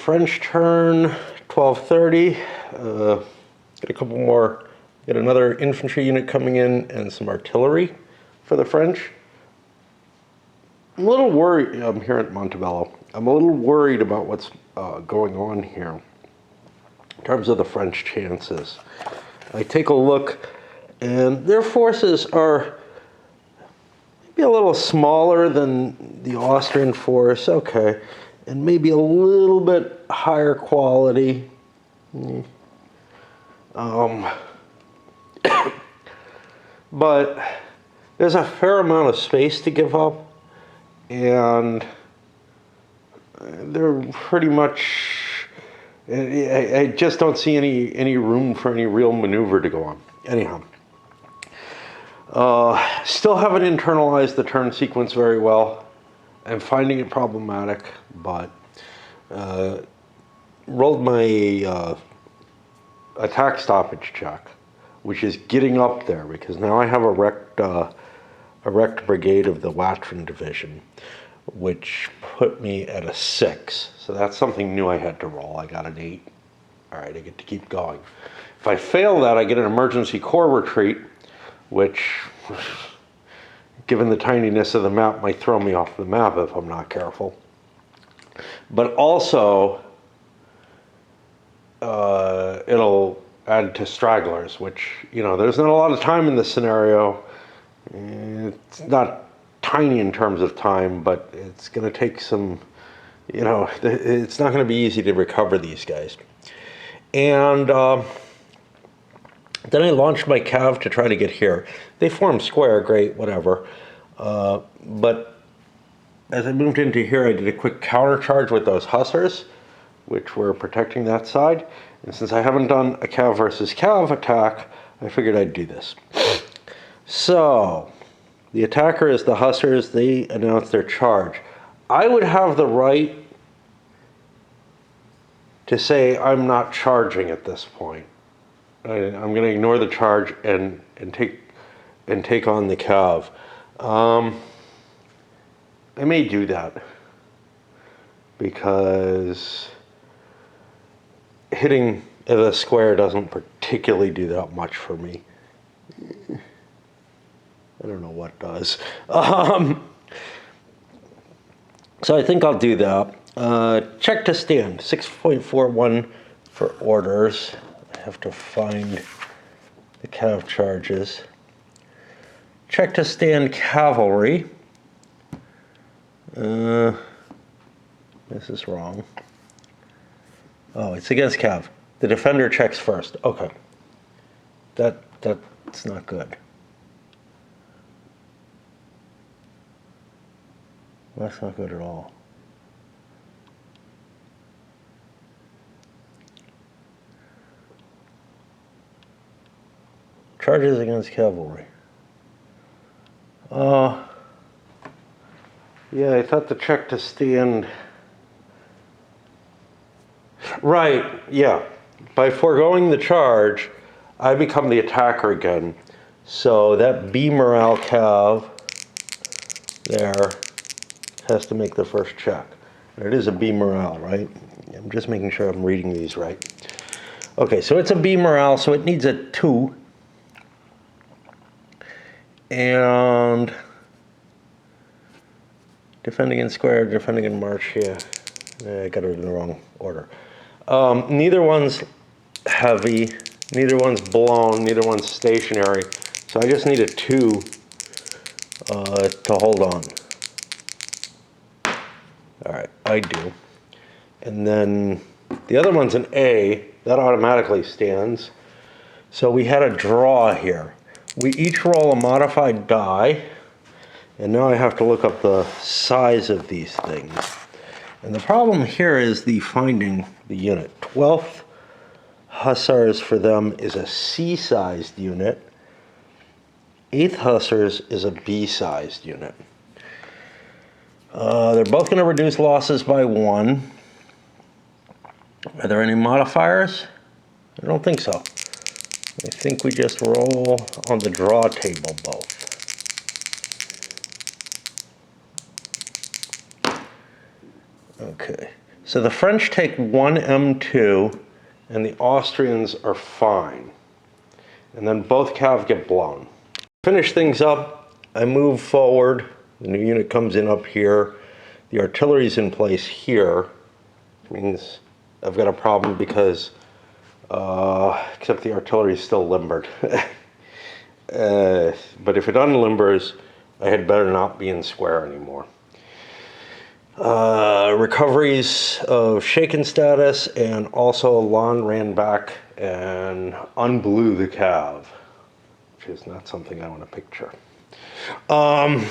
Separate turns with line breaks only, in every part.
French turn, 12:30. Get a couple more, get another infantry unit coming in and some artillery for the French. I'm a little worried, I'm here at Montebello. I'm a little worried about what's going on here in terms of the French chances. I take a look and their forces are maybe a little smaller than the Austrian force, okay, and maybe a little bit higher quality. But there's a fair amount of space to give up, and they're pretty much, I just don't see any room for any real maneuver to go on. Anyhow, still haven't internalized the turn sequence very well. I'm finding it problematic, but rolled my attack stoppage check, which is getting up there because now I have a wrecked brigade of the Latrin division, which put me at a 6. So that's something new I had to roll. I got an 8. All right, I get to keep going. If I fail that, I get an emergency corps retreat, which, given the tininess of the map, might throw me off the map if I'm not careful. But also, it'll add to stragglers, which, you know, there's not a lot of time in this scenario. It's not tiny in terms of time, but it's going to take some, you know, it's not going to be easy to recover these guys. And then I launched my cav to try to get here. They formed square, great, whatever. But as I moved into here, I did a quick countercharge with those hussars, which were protecting that side. And since I haven't done a cav versus cav attack, I figured I'd do this. So, the attacker is the hussars. They announced their charge. I would have the right to say I'm not charging at this point. I'm going to ignore the charge and take on the cav. I may do that because hitting the square doesn't particularly do that much for me. I don't know what does. So I think I'll do that. Check to stand, 6.41 for orders. I have to find the cav charges. Check to stand cavalry. This is wrong. Oh, it's against cav. The defender checks first. Okay. That's not good. That's not good at all. Charges against cavalry. Yeah, I thought the check to stand. Right, yeah. By foregoing the charge, I become the attacker again. So that B morale cav there has to make the first check. It is a B morale, right? I'm just making sure I'm reading these right. Okay, so it's a B morale, so it needs a 2. And defending in square, defending in march, yeah. I got it in the wrong order. Neither one's heavy, neither one's blown, neither one's stationary. So I just need a 2 to hold on. All right, I do. And then the other one's an A. That automatically stands. So we had a draw here. We each roll a modified die. And now I have to look up the size of these things. And the problem here is finding the unit. 12th Hussars for them is a C-sized unit. 8th Hussars is a B-sized unit. They're both going to reduce losses by 1. Are there any modifiers? I don't think so. I think we just roll on the draw table both. Okay, So the French take 1 M2 and the Austrians are fine. And then both cav get blown. Finish things up, I move forward. The new unit comes in up here. The artillery's in place here. Which means I've got a problem because, except the artillery's still limbered. But if it unlimbers, I had better not be in square anymore. Recoveries of shaken status, and also Lon ran back and unblew the cav, which is not something I want to picture. And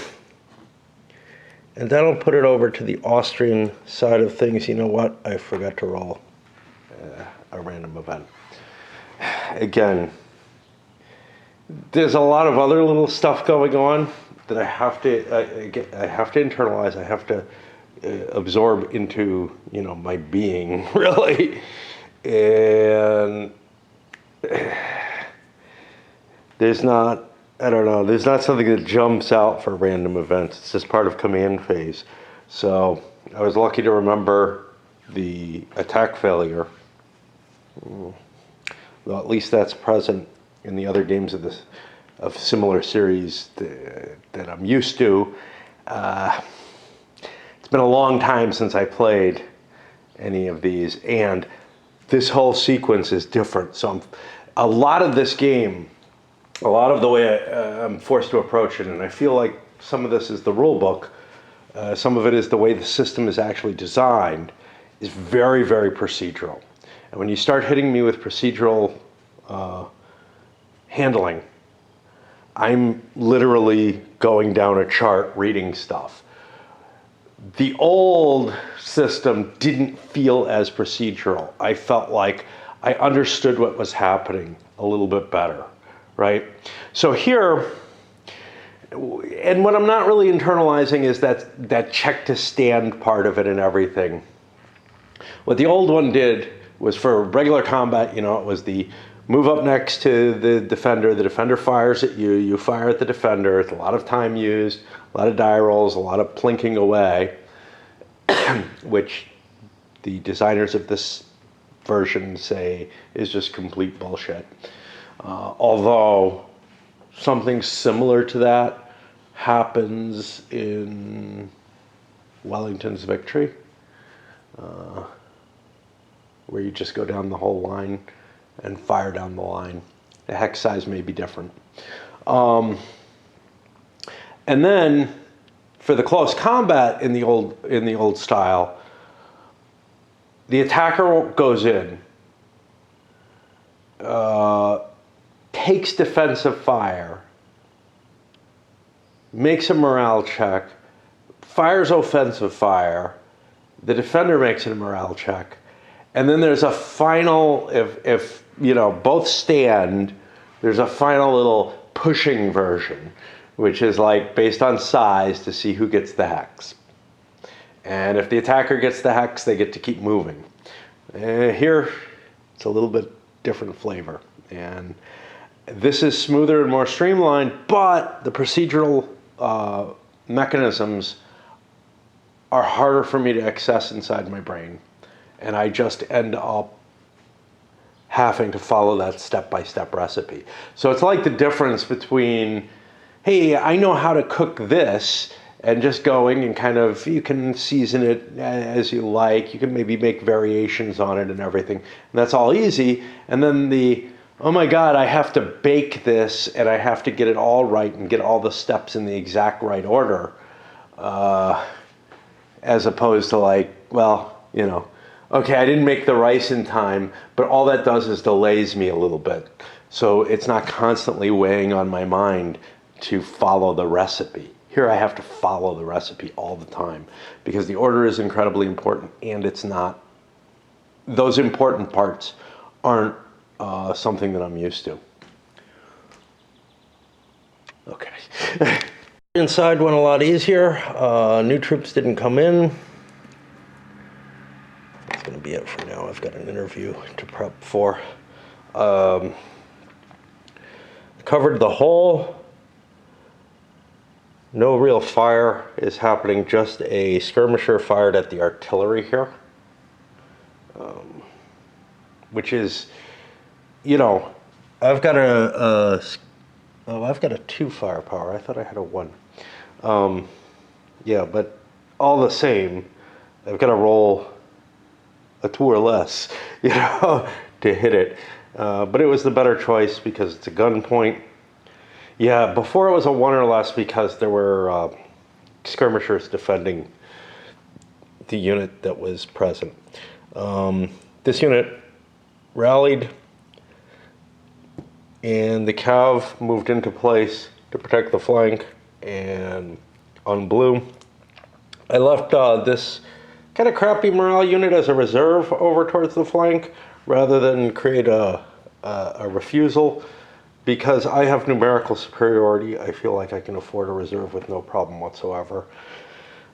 that'll put it over to the Austrian side of things. You know what? I forgot to roll a random event. Again, there's a lot of other little stuff going on that I have to internalize. I have to absorb into, you know, my being, really. And there's not, I don't know, there's not something that jumps out for random events. It's just part of command phase. So I was lucky to remember the attack failure. Well, at least that's present in the other games of this, of similar series that I'm used to. It's been a long time since I played any of these, and this whole sequence is different. So a lot of this game, a lot of the way I'm forced to approach it, and I feel like some of this is the rule book, some of it is the way the system is actually designed, is very, very procedural. And when you start hitting me with procedural handling, I'm literally going down a chart reading stuff. The old system didn't feel as procedural. I felt like I understood what was happening a little bit better, right? So here, and what I'm not really internalizing is that check to stand part of it and everything. What the old one did was, for regular combat, you know, it was the move up next to the defender fires at you, you fire at the defender. It's a lot of time used, a lot of die rolls, a lot of plinking away, which the designers of this version say is just complete bullshit. Although something similar to that happens in Wellington's Victory, where you just go down the whole line and fire down the line. The hex size may be different. And then for the close combat in the old style, the attacker goes in, takes defensive fire, makes a morale check, fires offensive fire, the defender makes a morale check, and then there's a final, if you know, both stand, there's a final little pushing version, which is like based on size to see who gets the hex. And if the attacker gets the hex, they get to keep moving. Here, it's a little bit different flavor. And this is smoother and more streamlined, but the procedural mechanisms are harder for me to access inside my brain. And I just end up having to follow that step-by-step recipe. So it's like the difference between, hey, I know how to cook this, and just going and kind of, you can season it as you like, you can maybe make variations on it and everything, and that's all easy. And then the, oh my God, I have to bake this, and I have to get it all right and get all the steps in the exact right order, as opposed to like, well, you know, okay, I didn't make the rice in time, but all that does is delays me a little bit. So it's not constantly weighing on my mind to follow the recipe. Here I have to follow the recipe all the time because the order is incredibly important, and it's not, those important parts aren't something that I'm used to. Okay. Inside went a lot easier. New troops didn't come in. That's going to be it for now. I've got an interview to prep for. Covered the whole. No real fire is happening, just a skirmisher fired at the artillery here. which is, you know, I've got I've got a 2 firepower. I thought I had a 1. Yeah, but all the same, I've got to roll a 2 or less, you know, to hit it. But it was the better choice because it's a gun point. Yeah, before it was a 1 or less because there were skirmishers defending the unit that was present. This unit rallied, and the cav moved into place to protect the flank, and on blue, I left this kind of crappy morale unit as a reserve over towards the flank rather than create a refusal. Because I have numerical superiority, I feel like I can afford a reserve with no problem whatsoever.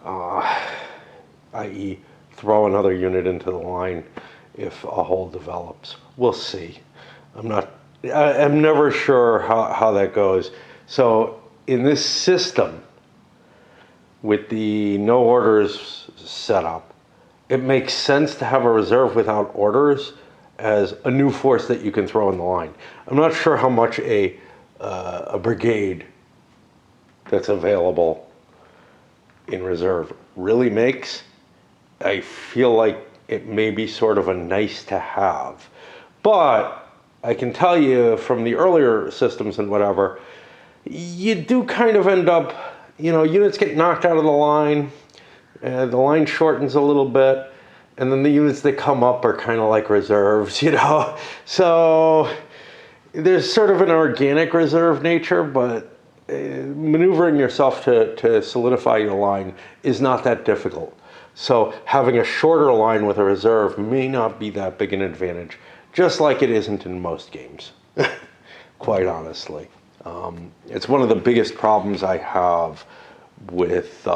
I.e. throw another unit into the line if a hole develops. We'll see. I'm never sure how that goes. So in this system, with the no orders setup, it makes sense to have a reserve without orders as a new force that you can throw in the line. I'm not sure how much a brigade that's available in reserve really makes. I feel like it may be sort of a nice to have. But I can tell you from the earlier systems and whatever, you do kind of end up, you know, units get knocked out of the line, the line shortens a little bit, and then the units that come up are kind of like reserves, you know? So there's sort of an organic reserve nature, but maneuvering yourself to solidify your line is not that difficult. So having a shorter line with a reserve may not be that big an advantage, just like it isn't in most games, quite honestly. It's one of the biggest problems I have with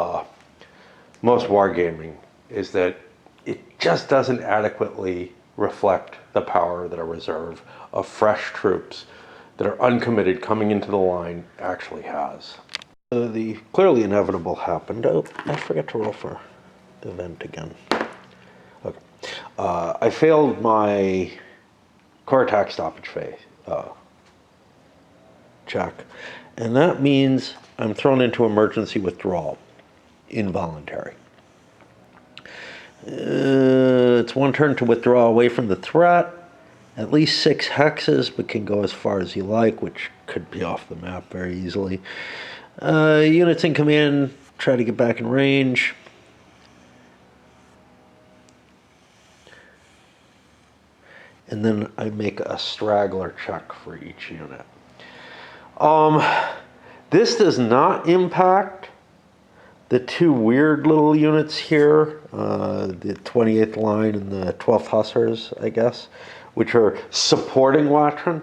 most wargaming is that it just doesn't adequately reflect the power that a reserve of fresh troops that are uncommitted coming into the line actually has. The clearly inevitable happened. Oh, I forgot to roll for the event again. Okay. I failed my core attack stoppage phase check, and that means I'm thrown into emergency withdrawal, involuntary. It's 1 turn to withdraw away from the threat, at least 6 hexes, but can go as far as you like, which could be off the map very easily. Units in command try to get back in range. And then I make a straggler check for each unit. This does not impact the 2 weird little units here, the 28th line and the 12th Hussars, I guess, which are supporting Latrin.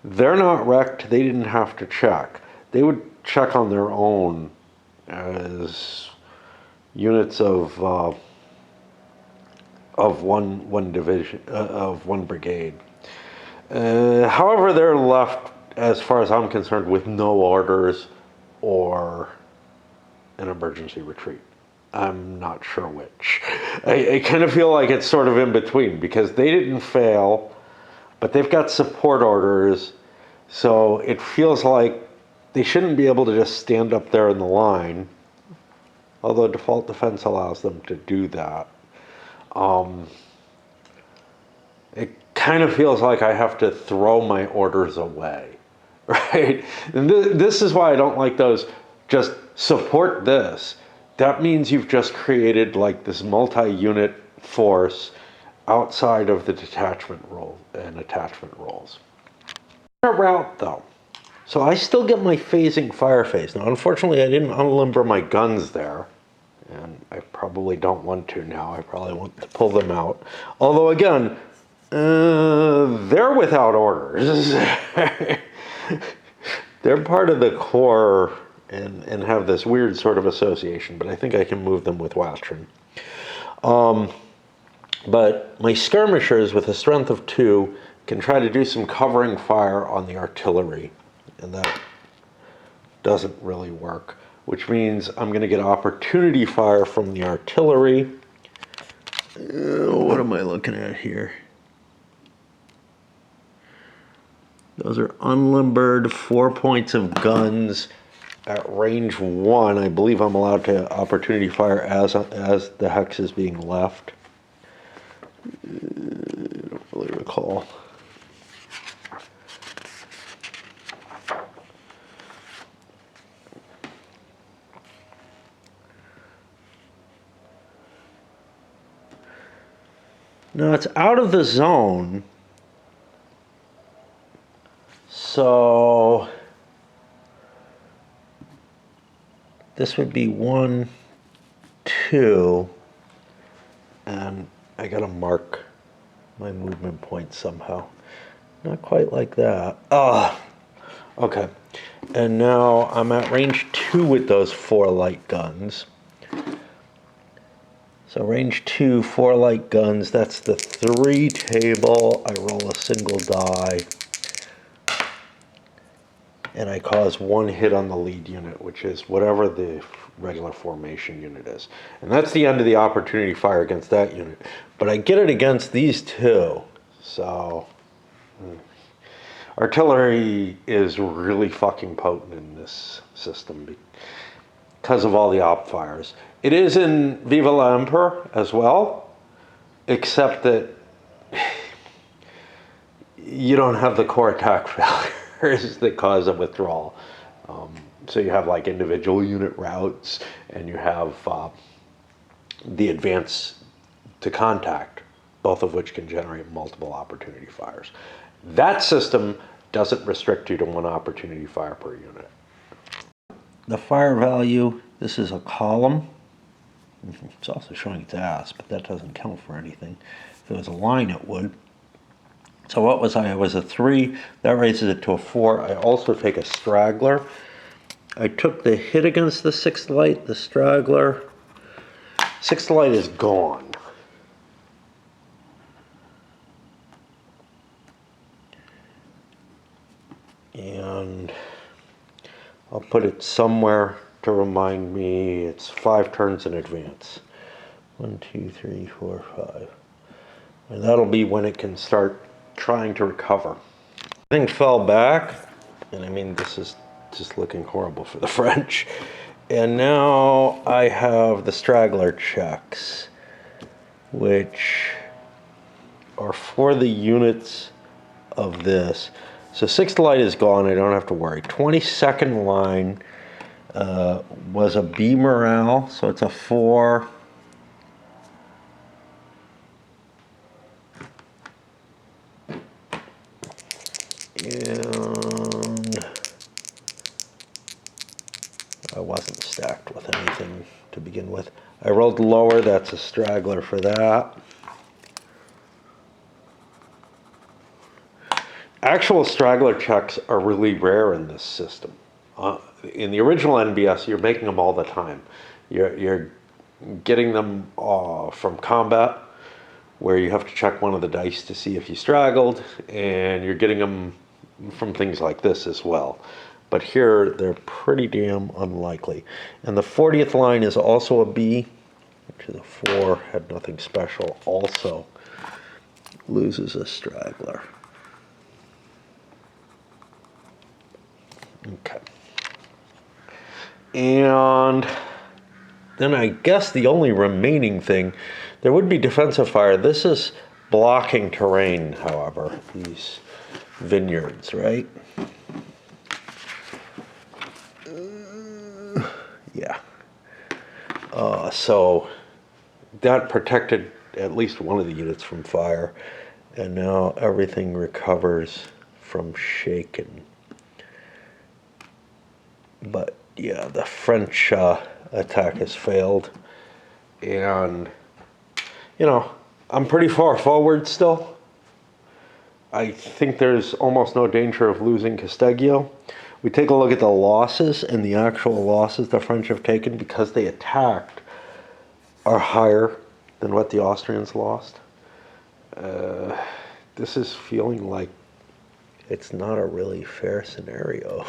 They're not wrecked. They didn't have to check. They would check on their own as units of one division, of 1 brigade. However, they're left, as far as I'm concerned, with no orders or an emergency retreat. I'm not sure which. I kind of feel like it's sort of in between because they didn't fail, but they've got support orders, so it feels like they shouldn't be able to just stand up there in the line, although default defense allows them to do that. It kind of feels like I have to throw my orders away, right? And this is why I don't like those just support this. That means you've just created like this multi-unit force outside of the detachment role and attachment roles. A route though. So I still get my phasing fire phase. Now unfortunately I didn't unlimber my guns there, and I probably don't want to now. I probably want to pull them out. Although again, they're without orders. They're part of the core and have this weird sort of association, but I think I can move them with Latrin. But my skirmishers with a strength of 2 can try to do some covering fire on the artillery, and that doesn't really work, which means I'm going to get opportunity fire from the artillery What am I looking at here? Those are unlimbered 4 points of guns at range 1. I believe I'm allowed to opportunity fire as the hex is being left. I don't really recall. No, it's out of the zone. So this would be 1, 2, and I gotta mark my movement point somehow. Not quite like that. Okay. And now I'm at range 2 with those 4 light guns. So range 2, 4 light guns, that's the 3 table. I roll a single die. And I cause 1 hit on the lead unit, which is whatever the regular formation unit is. And that's the end of the opportunity fire against that unit. But I get it against these 2. So artillery is really fucking potent in this system because of all the op fires. It is in Viva la Emperor as well, except that you don't have the core attack failures that cause a withdrawal. So you have like individual unit routes, and you have the advance to contact, both of which can generate multiple opportunity fires. That system doesn't restrict you to 1 opportunity fire per unit. The fire value, this is a column. It's also showing its ass, but that doesn't count for anything. If it was a line, it would. So what was I? I was a 3. That raises it to a 4. I also take a straggler. I took the hit against the 6th light, the straggler. 6th light is gone. And I'll put it somewhere to remind me it's 5 turns in advance. 1, 2, 3, 4, 5. And that'll be when it can start trying to recover. Thing fell back, and I mean, this is just looking horrible for the French. And now I have the straggler checks, which are for the units of this. So 6th light is gone, I don't have to worry. 22nd line was a B morale, so it's a 4. And I wasn't stacked with anything to begin with. I rolled lower, that's a straggler for that. Actual straggler checks are really rare in this system. In the original NBS, you're making them all the time. You're getting them from combat, where you have to check one of the dice to see if you straggled, and you're getting them from things like this as well. But here, they're pretty damn unlikely. And the 40th line is also a B, which is a 4, had nothing special, also loses a straggler. Okay. And then I guess the only remaining thing, there would be defensive fire. This is blocking terrain, however, these vineyards, right? Yeah. So that protected at least one of the units from fire, and now everything recovers from shaken. But yeah, the French attack has failed, and you know, I'm pretty far forward still. I think there's almost no danger of losing Casteggio. We take a look at the losses, and the actual losses the French have taken because they attacked are higher than what the Austrians lost. This is feeling like it's not a really fair scenario.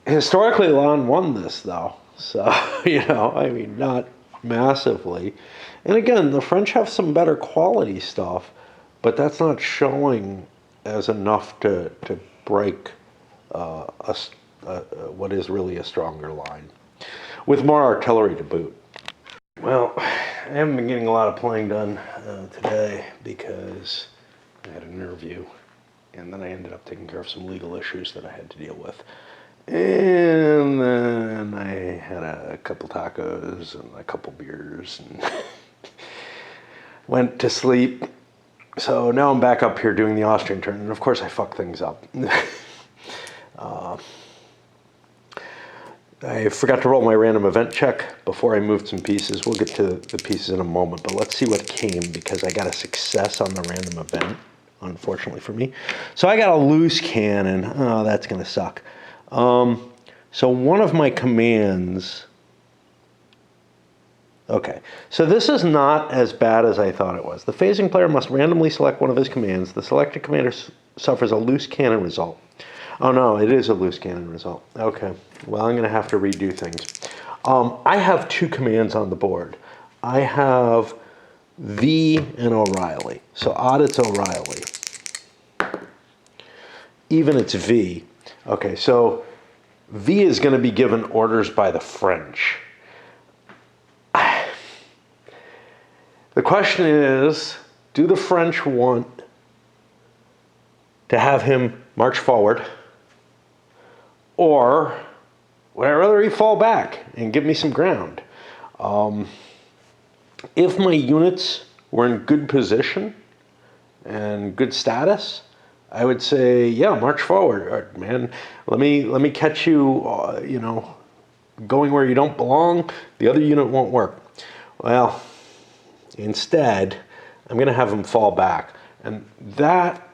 Historically, Laon won this, though. So, I mean, not massively. And again, the French have some better quality stuff, but that's not showing as enough to break what is really a stronger line, with more artillery to boot. Well, I haven't been getting a lot of playing done today because I had an interview, and then I ended up taking care of some legal issues that I had to deal with. And then I had a couple tacos and a couple beers and went to sleep. So now I'm back up here doing the Austrian turn, and of course I fuck things up. I forgot to roll my random event check before I moved some pieces. We'll get to the pieces in a moment, but let's see what came, because I got a success on the random event, unfortunately for me. So I got a loose cannon. Oh, that's going to suck. So one of my commands... Okay, so this is not as bad as I thought it was. The phasing player must randomly select one of his commands. The selected commander suffers a loose cannon result. Oh no, it is a loose cannon result. Okay, well, I'm going to have to redo things. I have two commands on the board. I have V and O'Reilly. So odd it's O'Reilly. Even it's V. Okay, so V is going to be given orders by the French. The question is, do the French want to have him march forward, or would I rather he fall back and give me some ground? If my units were in good position and good status, I would say, yeah, march forward, man. Let me catch you, going where you don't belong. The other unit won't work. Well, instead, I'm going to have him fall back, and that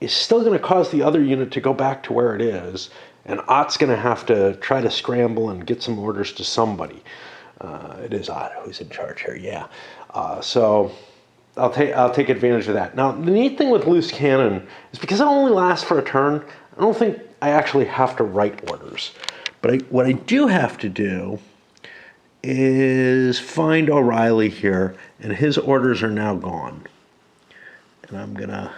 is still going to cause the other unit to go back to where it is, and Ott's going to have to try to scramble and get some orders to somebody. It is Ott who's in charge here, yeah. So I'll take advantage of that. Now, the neat thing with loose cannon is because it only lasts for a turn, I don't think I actually have to write orders. But what I do have to do is find O'Reilly here, and his orders are now gone. And I'm going to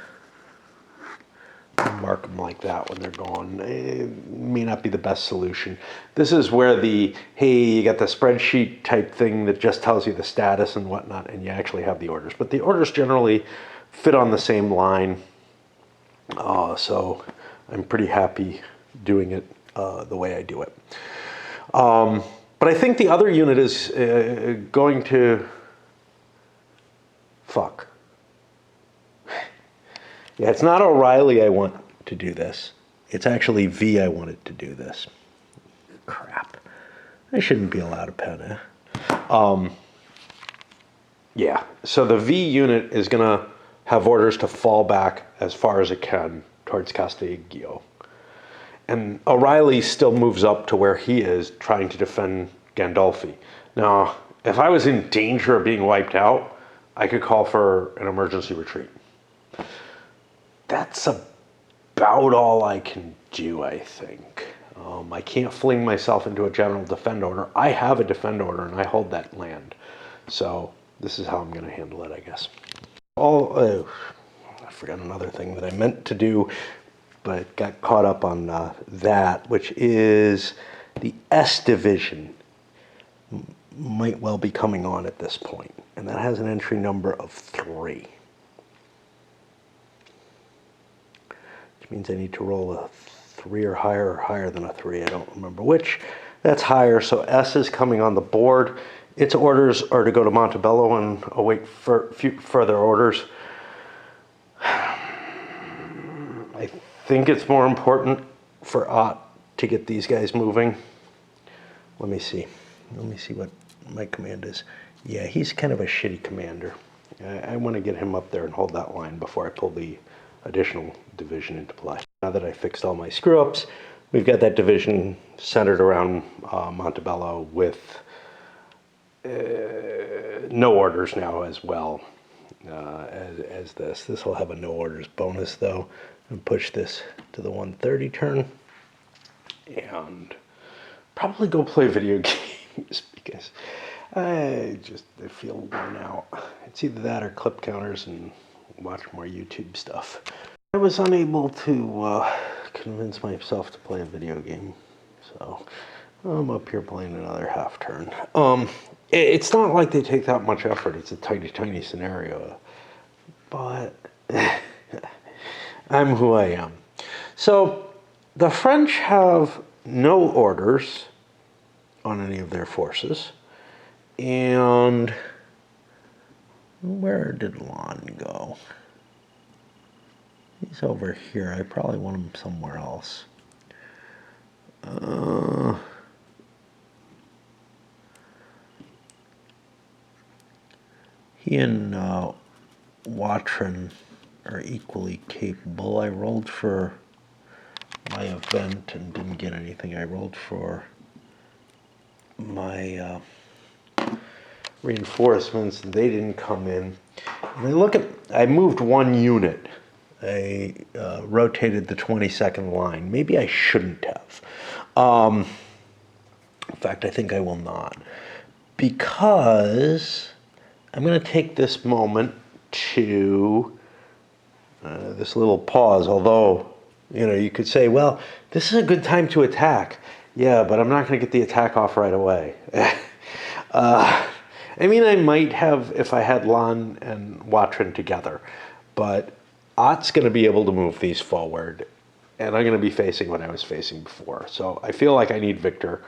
mark them like that when they're gone. It may not be the best solution. This is where hey, you got the spreadsheet type thing that just tells you the status and whatnot, and you actually have the orders. But the orders generally fit on the same line, so I'm pretty happy doing it the way I do it. But I think the other unit is going to... Fuck. Yeah, it's not O'Reilly I want to do this. It's actually V I wanted to do this. Crap. I shouldn't be allowed a pen, eh? Yeah, so the V unit is going to have orders to fall back as far as it can towards Castiglio. And O'Reilly still moves up to where he is, trying to defend Gandolfi. Now, if I was in danger of being wiped out, I could call for an emergency retreat. That's about all I can do, I think. I can't fling myself into a general defend order. I have a defend order, and I hold that land. So this is how I'm going to handle it, I guess. I forgot another thing that I meant to do, but got caught up on that, which is the S division might well be coming on at this point, and that has an entry number of 3. Which means I need to roll a 3 or higher than a 3. I don't remember which. That's higher, so S is coming on the board. Its orders are to go to Montebello and await further orders. I think it's more important for Ott to get these guys moving. Let me see. Let me see what my command is. Yeah, he's kind of a shitty commander. I want to get him up there and hold that line before I pull the additional division into play. Now that I fixed all my screw-ups, we've got that division centered around Montebello with no orders now as well as this. This will have a no orders bonus though, and push this to the 130 turn. And probably go play video games because I feel worn out. It's either that or clip counters and watch more YouTube stuff. I was unable to convince myself to play a video game, so I'm up here playing another half turn. It's not like they take that much effort. It's a tiny scenario, but I'm who I am. So the French have no orders on any of their forces, and where did Lon go? He's over here. I probably want him somewhere else. He and Watrin are equally capable. I rolled for my event and didn't get anything. I rolled for my reinforcements and they didn't come in. And I moved one unit. I rotated the 22nd line. Maybe I shouldn't have. In fact, I think I will not. Because I'm going to take this moment to this little pause, although, you could say, well, this is a good time to attack. Yeah, but I'm not going to get the attack off right away. I mean, I might have if I had Lon and Watrin together, but Ott's going to be able to move these forward, and I'm going to be facing what I was facing before. So I feel like I need Victor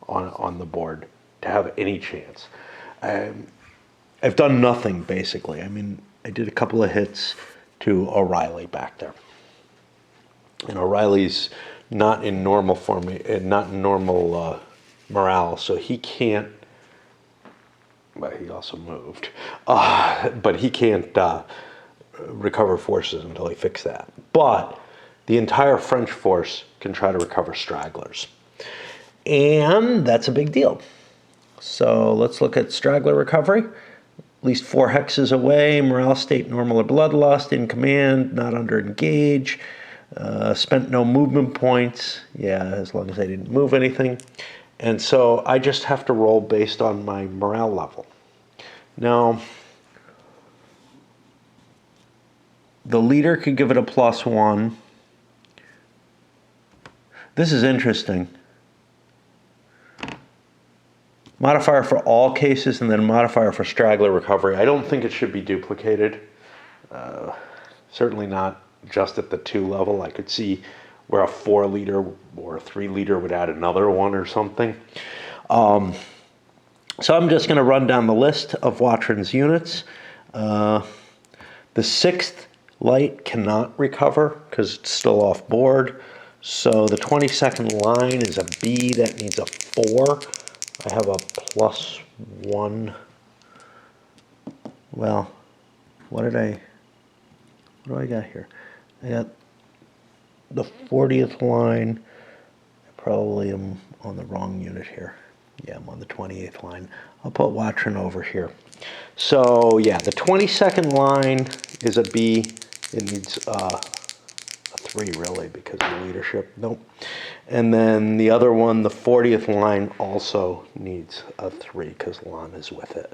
on the board to have any chance. I've done nothing, basically. I mean, I did a couple of hits to O'Reilly back there. And O'Reilly's not in normal morale, so he can't, but he also moved. But he can't recover forces until he fixes that. But the entire French force can try to recover stragglers. And that's a big deal. So let's look at straggler recovery. At least 4 hexes away, morale state normal or bloodlust, in command, not under engage, spent no movement points. Yeah, as long as I didn't move anything. And so I just have to roll based on my morale level. Now, the leader could give it a +1. This is interesting. Modifier for all cases and then modifier for straggler recovery. I don't think it should be duplicated. Certainly not just at the 2 level. I could see where a 4 leader or a 3 leader would add another one or something. So I'm just going to run down the list of Watrin's units. The 6th light cannot recover because it's still off board. So the 22nd line is a B that needs a 4. I have a +1. Well, what do I got here? I got the 40th line. I probably am on the wrong unit here. Yeah, I'm on the 28th line. I'll put Watrin over here. So yeah, the 22nd line is a B. It needs a 3 really because of the leadership. Nope. And then the other one, the 40th line, also needs a 3 because Lon is with it.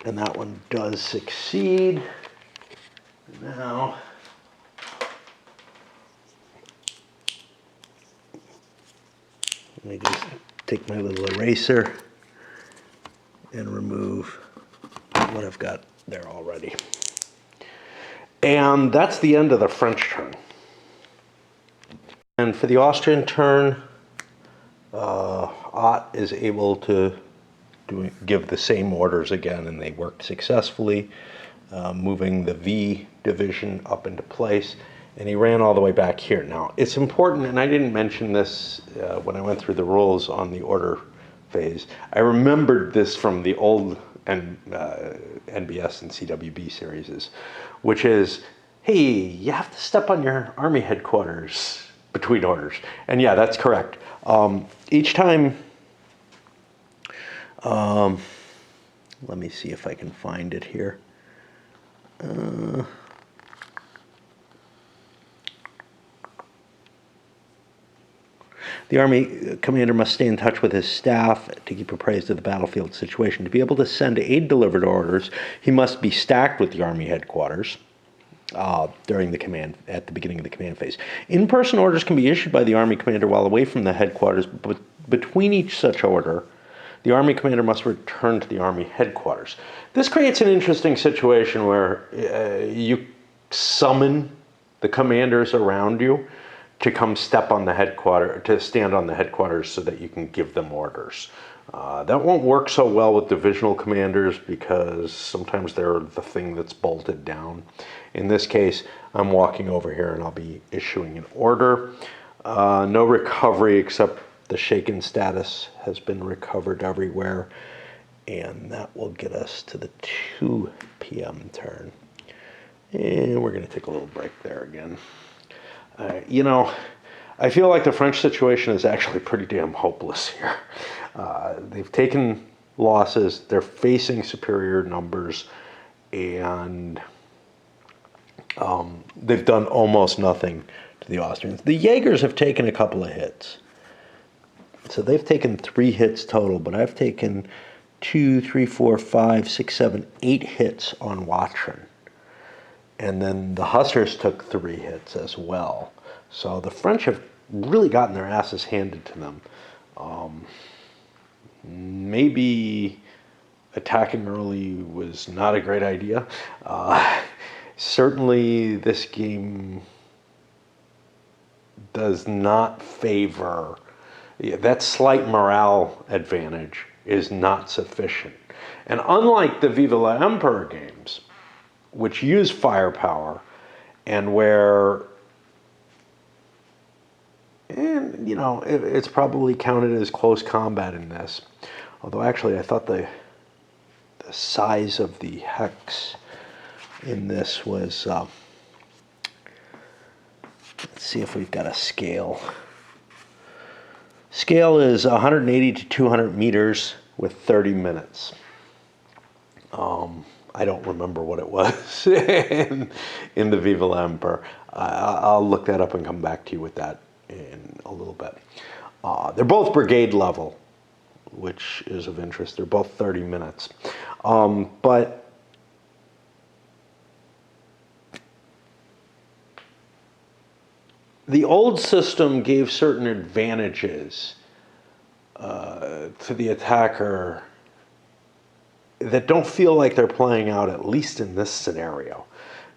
And that one does succeed. Now, let me just take my little eraser and remove what I've got there already. And that's the end of the French turn. And for the Austrian turn, Ott is able to give the same orders again, and they worked successfully, moving the V division up into place, and he ran all the way back here. Now, it's important, and I didn't mention this when I went through the rules on the order phase. I remembered this from the old NBS and CWB series, which is, hey, you have to step on your army headquarters between orders. And yeah, that's correct. Each time, let me see if I can find it here. The Army commander must stay in touch with his staff to keep appraised of the battlefield situation. To be able to send aid-delivered orders, he must be stacked with the Army headquarters during at the beginning of the command phase. In-person orders can be issued by the Army commander while away from the headquarters, but between each such order, the Army commander must return to the Army headquarters. This creates an interesting situation where you summon the commanders around you to come stand on the headquarters so that you can give them orders. That won't work so well with divisional commanders because sometimes they're the thing that's bolted down. In this case, I'm walking over here and I'll be issuing an order. No recovery except the shaken status has been recovered everywhere. And that will get us to the 2 p.m. turn. And we're going to take a little break there again. You know, I feel like the French situation is actually pretty damn hopeless here. They've taken losses, they're facing superior numbers, and they've done almost nothing to the Austrians. The Jaegers have taken a couple of hits. So they've taken 3 hits total, but I've taken 2, 3, 4, 5, 6, 7, 8 hits on Watrin. And then the Hussars took 3 hits as well. So the French have really gotten their asses handed to them. Maybe attacking early was not a great idea. Certainly this game does not favor, that slight morale advantage is not sufficient. And unlike the Viva la Emperor games, which use firepower and where, and you know, it's probably counted as close combat in this. Although actually I thought the size of the hex in this was, let's see if we've got a scale. Scale is 180 to 200 meters with 30 minutes. I don't remember what it was in the Viva la Emperor. I'll look that up and come back to you with that in a little bit. They're both brigade level, which is of interest. They're both 30 minutes. But the old system gave certain advantages to the attacker that don't feel like they're playing out, at least in this scenario.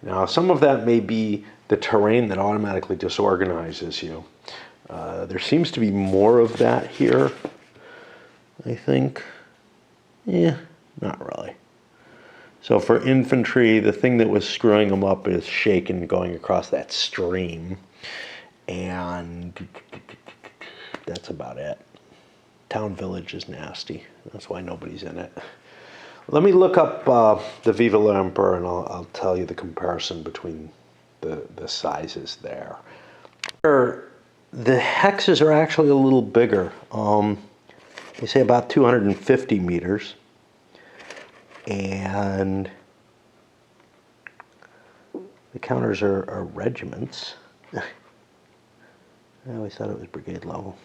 Now, some of that may be the terrain that automatically disorganizes you. There seems to be more of that here, I think. Yeah, not really. So for infantry, the thing that was screwing them up is shaken going across that stream. And that's about it. Town village is nasty. That's why nobody's in it. Let me look up the Viva la Emperor and I'll tell you the comparison between the sizes there. The hexes are actually a little bigger. They say about 250 meters. And the counters are regiments. I always thought it was brigade level.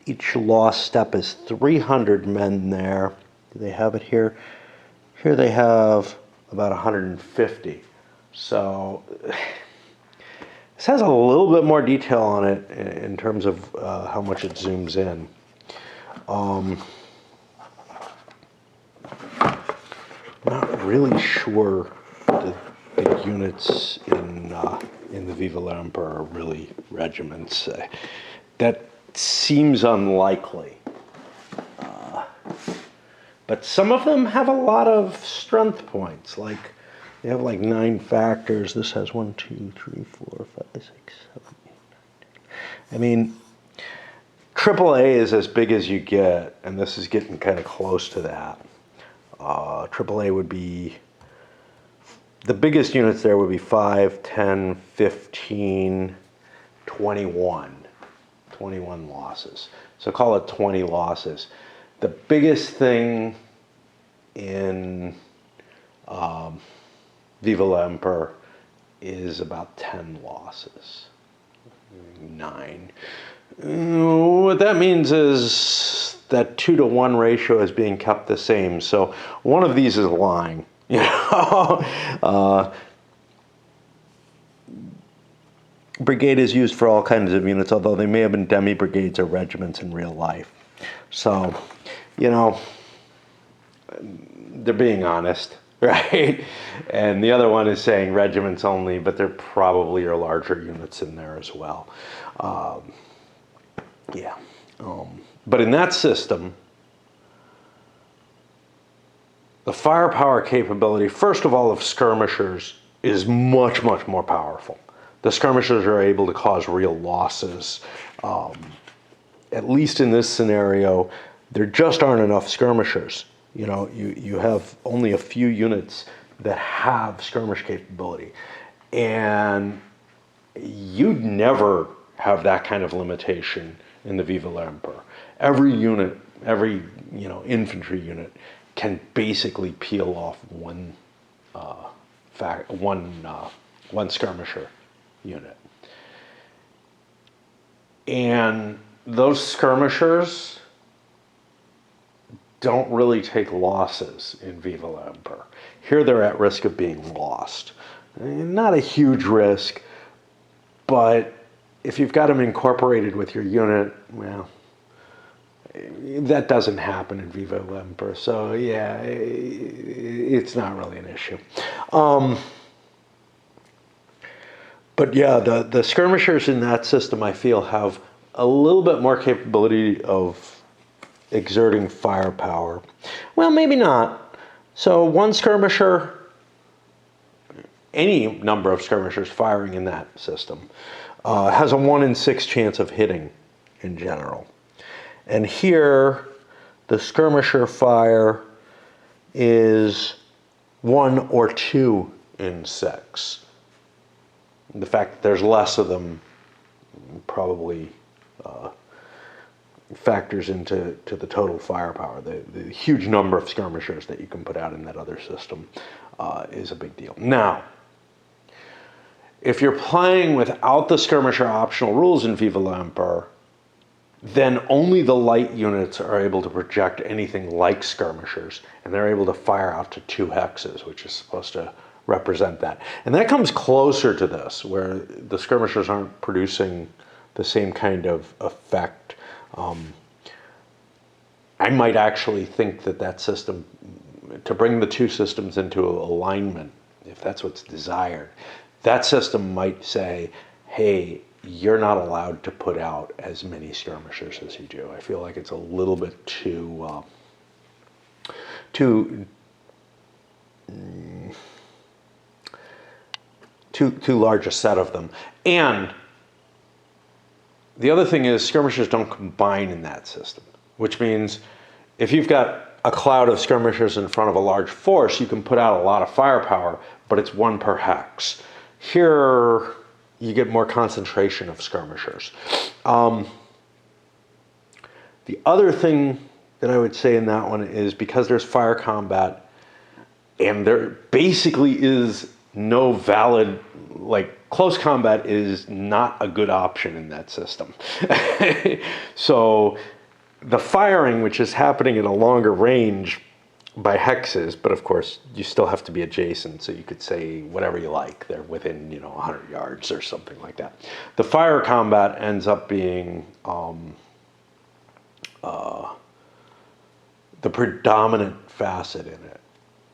Each lost step is 300 men there. Do they have it here? Here they have about 150. So this has a little bit more detail on it in terms of how much it zooms in. Not really sure the units in the Viva la Emperor are really regiments. That seems unlikely. But some of them have a lot of strength points. Like, they have like 9 factors. This has 1, 2, 3, 4, 5, 6, 7, 8, 9, 10. I mean, AAA is as big as you get, and this is getting kind of close to that. AAA would be, the biggest units there would be 5, 10, 15, 21. 21 losses. So call it 20 losses. The biggest thing in Viva la Emperor is about 10 losses. 9. What that means is that 2-to-1 ratio is being kept the same. So one of these is lying. You know, brigade is used for all kinds of units, although they may have been demi-brigades or regiments in real life. So, you know, they're being honest, right? And the other one is saying regiments only, but there probably are larger units in there as well. Yeah. But in that system, the firepower capability, first of all, of skirmishers is much, much more powerful. The skirmishers are able to cause real losses. At least in this scenario, there just aren't enough skirmishers. You know, you have only a few units that have skirmish capability. And you'd never have that kind of limitation in the Viva l'Empereur. Every unit, every infantry unit can basically peel off one skirmisher unit. And those skirmishers don't really take losses in Viva l'Empereur. Here they're at risk of being lost. Not a huge risk, but if you've got them incorporated with your unit, well, that doesn't happen in Viva l'Empereur. So yeah, it's not really an issue. But yeah, the skirmishers in that system, I feel, have a little bit more capability of exerting firepower. Well, maybe not. So one skirmisher, any number of skirmishers firing in that system, has a 1 in 6 chance of hitting in general. And here, the skirmisher fire is 1 or 2 in 6. The fact that there's less of them probably factors into the total firepower. The huge number of skirmishers that you can put out in that other system is a big deal. Now, if you're playing without the skirmisher optional rules in Viva l'Empereur, then only the light units are able to project anything like skirmishers, and they're able to fire out to 2 hexes, which is supposed to represent that. And that comes closer to this, where the skirmishers aren't producing the same kind of effect. I might actually think that system, to bring the 2 systems into alignment, if that's what's desired, that system might say, hey, you're not allowed to put out as many skirmishers as you do. I feel like it's a little bit too large a set of them. And the other thing is skirmishers don't combine in that system, which means if you've got a cloud of skirmishers in front of a large force, you can put out a lot of firepower, but it's 1 per hex. Here, you get more concentration of skirmishers. The other thing that I would say in that one is because there's fire combat and there basically is no valid, close combat is not a good option in that system. So the firing, which is happening at a longer range by hexes, but of course you still have to be adjacent, so you could say whatever you like. They're within 100 yards or something like that. The fire combat ends up being the predominant facet in it,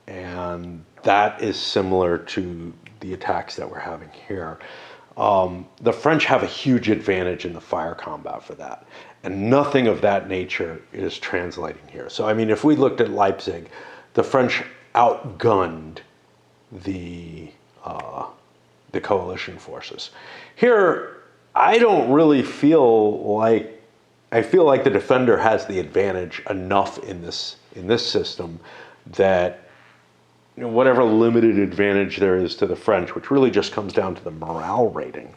and that is similar to the attacks that we're having here. The French have a huge advantage in the fire combat for that, and nothing of that nature is translating here. So I mean, if we looked at Leipzig, the French outgunned the coalition forces. Here, I don't really feel like, I feel like the defender has the advantage enough in this system that whatever limited advantage there is to the French, which really just comes down to the morale rating.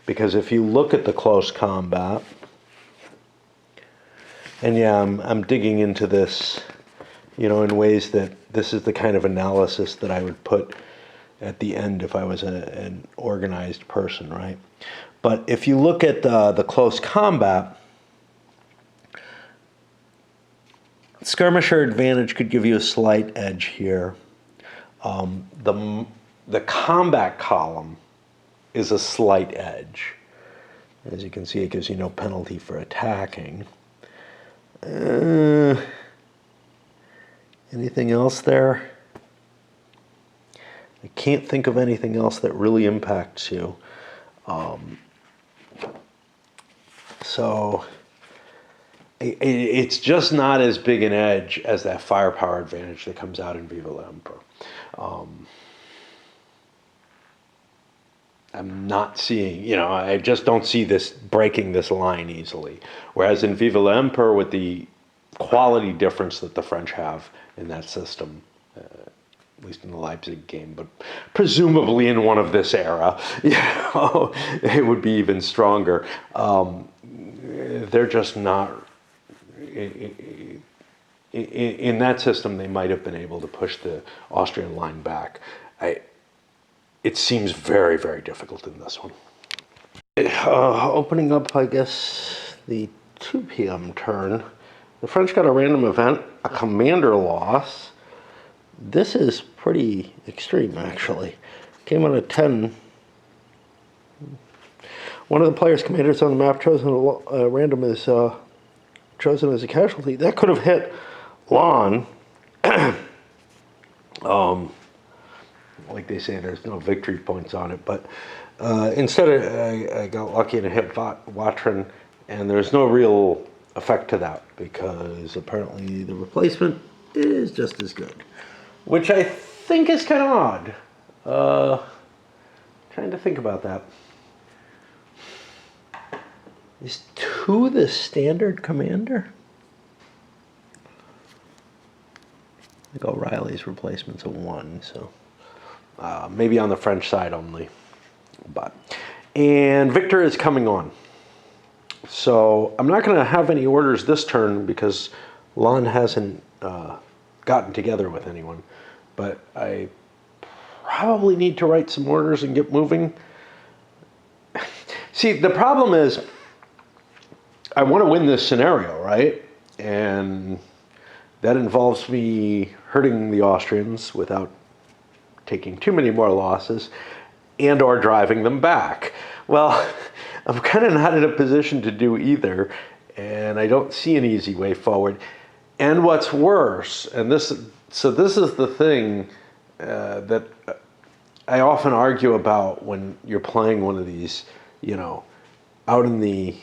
Because if you look at the close combat, and yeah, I'm digging into this, in ways that this is the kind of analysis that I would put at the end if I was an organized person, right? But if you look at the close combat, skirmisher advantage could give you a slight edge here. The combat column is a slight edge. As you can see, it gives you no penalty for attacking. Anything else there? I can't think of anything else that really impacts you. So it's just not as big an edge as that firepower advantage that comes out in Viva l'Empereur. I'm not seeing, I just don't see this breaking this line easily. Whereas in Viva l'Empereur, with the quality difference that the French have in that system, at least in the Leipzig game, but presumably in one of this era, it would be even stronger. They're just not, in that system, they might have been able to push the Austrian line back. It seems very, very difficult in this one. Opening up, I guess, the 2 p.m. turn, the French got a random event, a commander loss. This is pretty extreme, actually. Came on a 10. One of the players' commanders on the map chosen random is chosen as a casualty. That could have hit Lon. Like they say, there's no victory points on it, but instead I got lucky and hit Watrin, and there's no real effect to that because apparently the replacement is just as good, which I think is kind of odd. Trying to think about that. Is 2 the standard commander? I think O'Reilly's replacement's a 1, so maybe on the French side only. And Victor is coming on. So I'm not going to have any orders this turn because Lon hasn't gotten together with anyone. But I probably need to write some orders and get moving. See, the problem is I want to win this scenario, right? And that involves me hurting the Austrians without taking too many more losses and or driving them back. Well, I'm kind of not in a position to do either, and I don't see an easy way forward. And what's worse, and this is the thing that I often argue about when you're playing one of these, out in the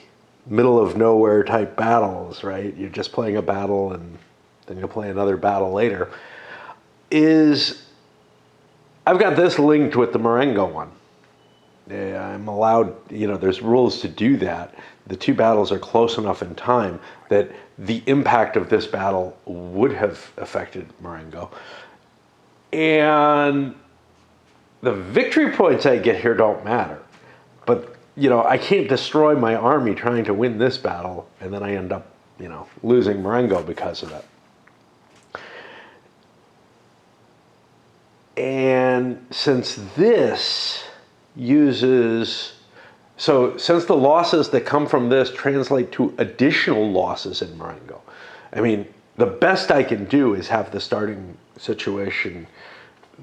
middle of nowhere type battles, right? You're just playing a battle and then you'll play another battle later, is I've got this linked with the Marengo one. I'm allowed, there's rules to do that. The 2 battles are close enough in time that the impact of this battle would have affected Marengo. And the victory points I get here don't matter. But, I can't destroy my army trying to win this battle, and then I end up, losing Marengo because of it. And since this uses, since the losses that come from this translate to additional losses in Marengo, I mean, the best I can do is have the starting situation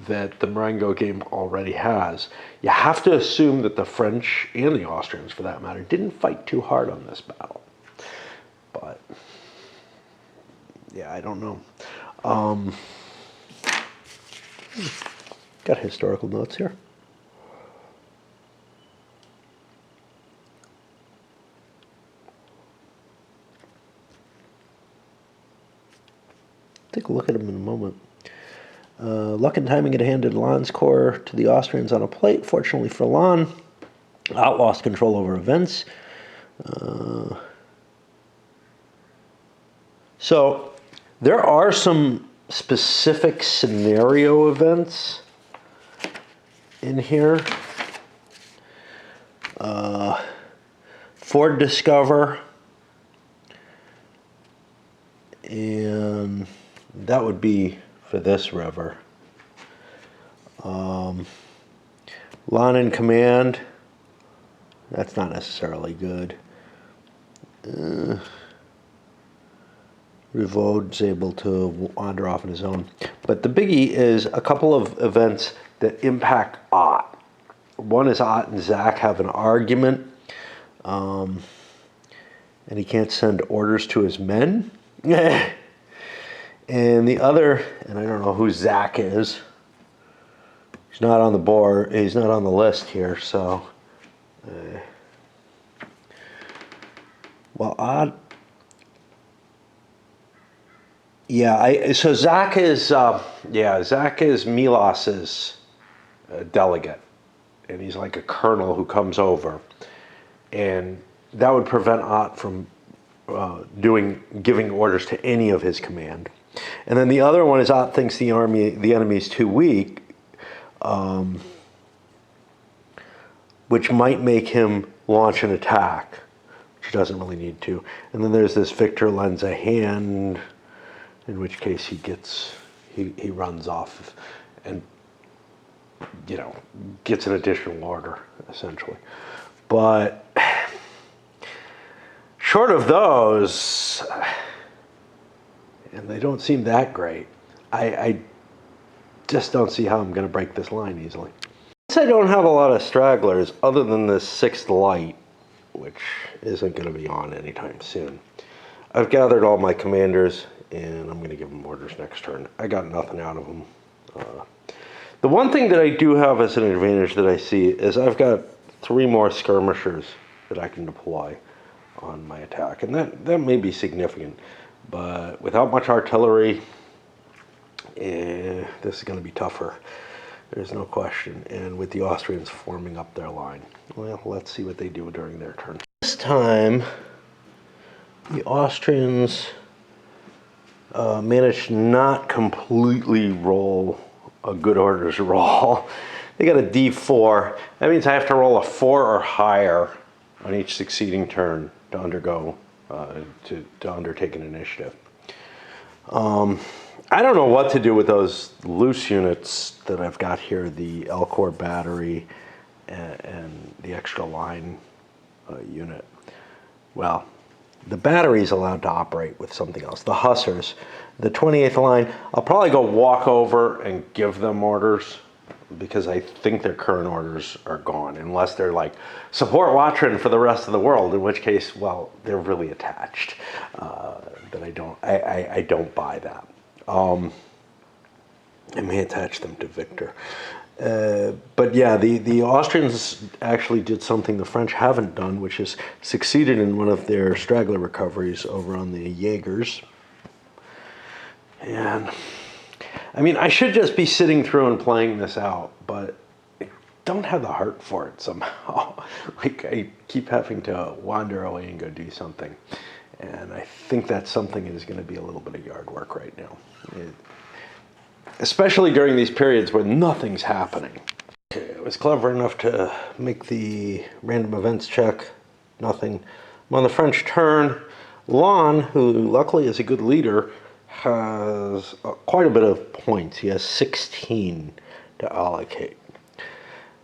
that the Marengo game already has. You have to assume that the French and the Austrians, for that matter, didn't fight too hard on this battle. But, yeah, I don't know. Got historical notes here. Take a look at them in a moment. Luck and timing had handed Lon's corps to the Austrians on a plate. Fortunately for Lon, Ott lost control over events. So there are some specific scenario events in here. Ford Discover, and that would be for this river. Lon in command, That's not necessarily good. Revaud's able to wander off on his own. But the biggie is a couple of events that impact Ott. One is Ott and Zach have an argument, and he can't send orders to his men. And the other, and I don't know who Zach is. He's not on the board. He's not on the list here, so. Well, Ott. Yeah, so Zach is Zach is Milos's delegate, and he's like a colonel who comes over, and that would prevent Ott from giving orders to any of his command. And then the other one is Ott thinks the enemy is too weak, which might make him launch an attack, which he doesn't really need to. And then there's this Victor lends a hand, in which case he runs off and, you know, gets an additional order, essentially. But short of those, and they don't seem that great, I just don't see how I'm going to break this line easily. Since I don't have a lot of stragglers other than this 6th light, which isn't going to be on anytime soon, I've gathered all my commanders, and I'm going to give them orders next turn. I got nothing out of them. The one thing that I do have as an advantage that I see is I've got 3 more skirmishers that I can deploy on my attack, and that may be significant, but without much artillery, this is going to be tougher. There's no question. And with the Austrians forming up their line, well, let's see what they do during their turn. This time, the Austrians managed not completely roll a good orders roll. They got a D4. That means I have to roll a 4 or higher on each succeeding turn to undergo to undertake an initiative. I don't know what to do with those loose units that I've got here, the L Corps battery and the extra line unit. Well, the battery's allowed to operate with something else. The Hussars, the 28th line, I'll probably go walk over and give them orders because I think their current orders are gone, unless they're like, support Watrin for the rest of the world, in which case, well, they're really attached. But I don't buy that. I may attach them to Victor. But yeah, the Austrians actually did something the French haven't done, which is succeeded in one of their straggler recoveries over on the Jaegers. And I mean, I should just be sitting through and playing this out, but I don't have the heart for it somehow. Like, I keep having to wander away and go do something. And I think that's something that is going to be a little bit of yard work right now. Especially during these periods where nothing's happening. Okay, I was clever enough to make the random events check. Nothing. I'm on the French turn. Lon, who luckily is a good leader, has quite a bit of points. He has 16 to allocate.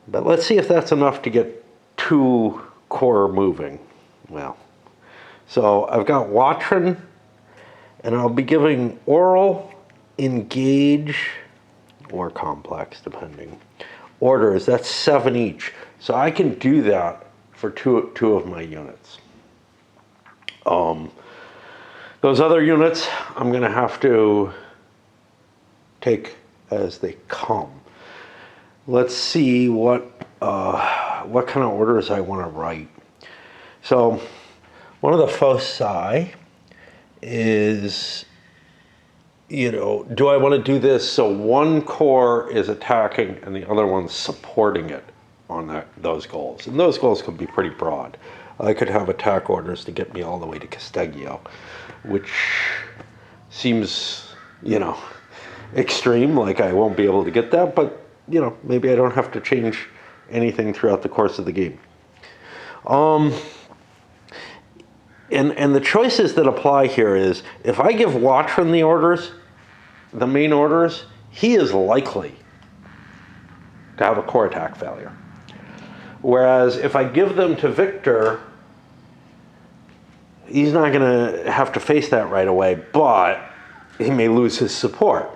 But let's see if that's enough to get 2 corps moving. Well, so I've got Watrin, and I'll be giving oral, engage, or complex, depending, orders. That's 7 each. So I can do that for two of my units. Those other units, I'm going to have to take as they come. Let's see what kind of orders I want to write. So one of the foci is, you know, do I want to do this so one corps is attacking and the other one's supporting it on those goals? And those goals could be pretty broad. I could have attack orders to get me all the way to Casteggio, which seems, you know, extreme, like I won't be able to get that, but, you know, maybe I don't have to change anything throughout the course of the game. And the choices that apply here is, if I give Watrin the orders, the main orders, he is likely to have a corps attack failure. Whereas if I give them to Victor, he's not going to have to face that right away, but he may lose his support.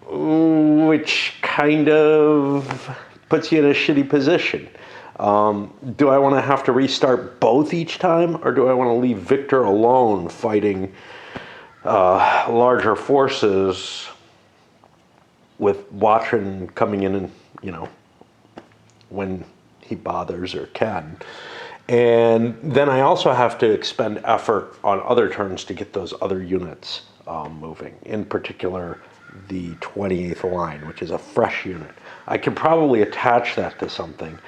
Which kind of puts you in a shitty position. Do I want to have to restart both each time, or do I want to leave Victor alone fighting larger forces with Watrin coming in and, you know, when he bothers or can? And then I also have to expend effort on other turns to get those other units moving, in particular the 28th line, which is a fresh unit. I could probably attach that to something.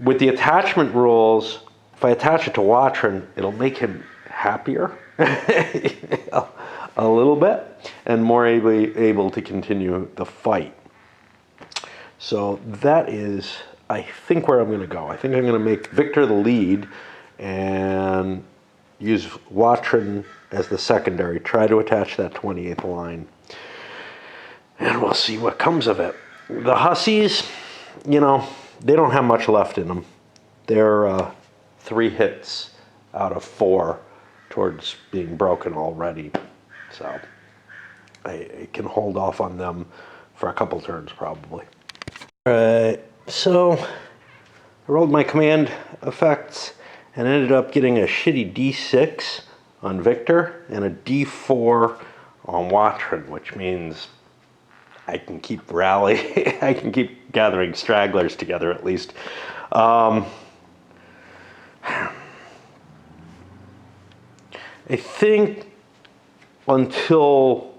With the attachment rules, if I attach it to Watrin, it'll make him happier a little bit and more able to continue the fight. So that is, I think, where I'm going to go. I think I'm going to make Victor the lead and use Watrin as the secondary, try to attach that 28th line. And we'll see what comes of it. The Hussies, you know, they don't have much left in them. They're 3 hits out of 4 towards being broken already. So I can hold off on them for a couple turns probably. All right, so I rolled my command effects and ended up getting a shitty D6 on Victor and a D4 on Watrin, which means I can keep rallying. I can keep gathering stragglers together at least. I think until,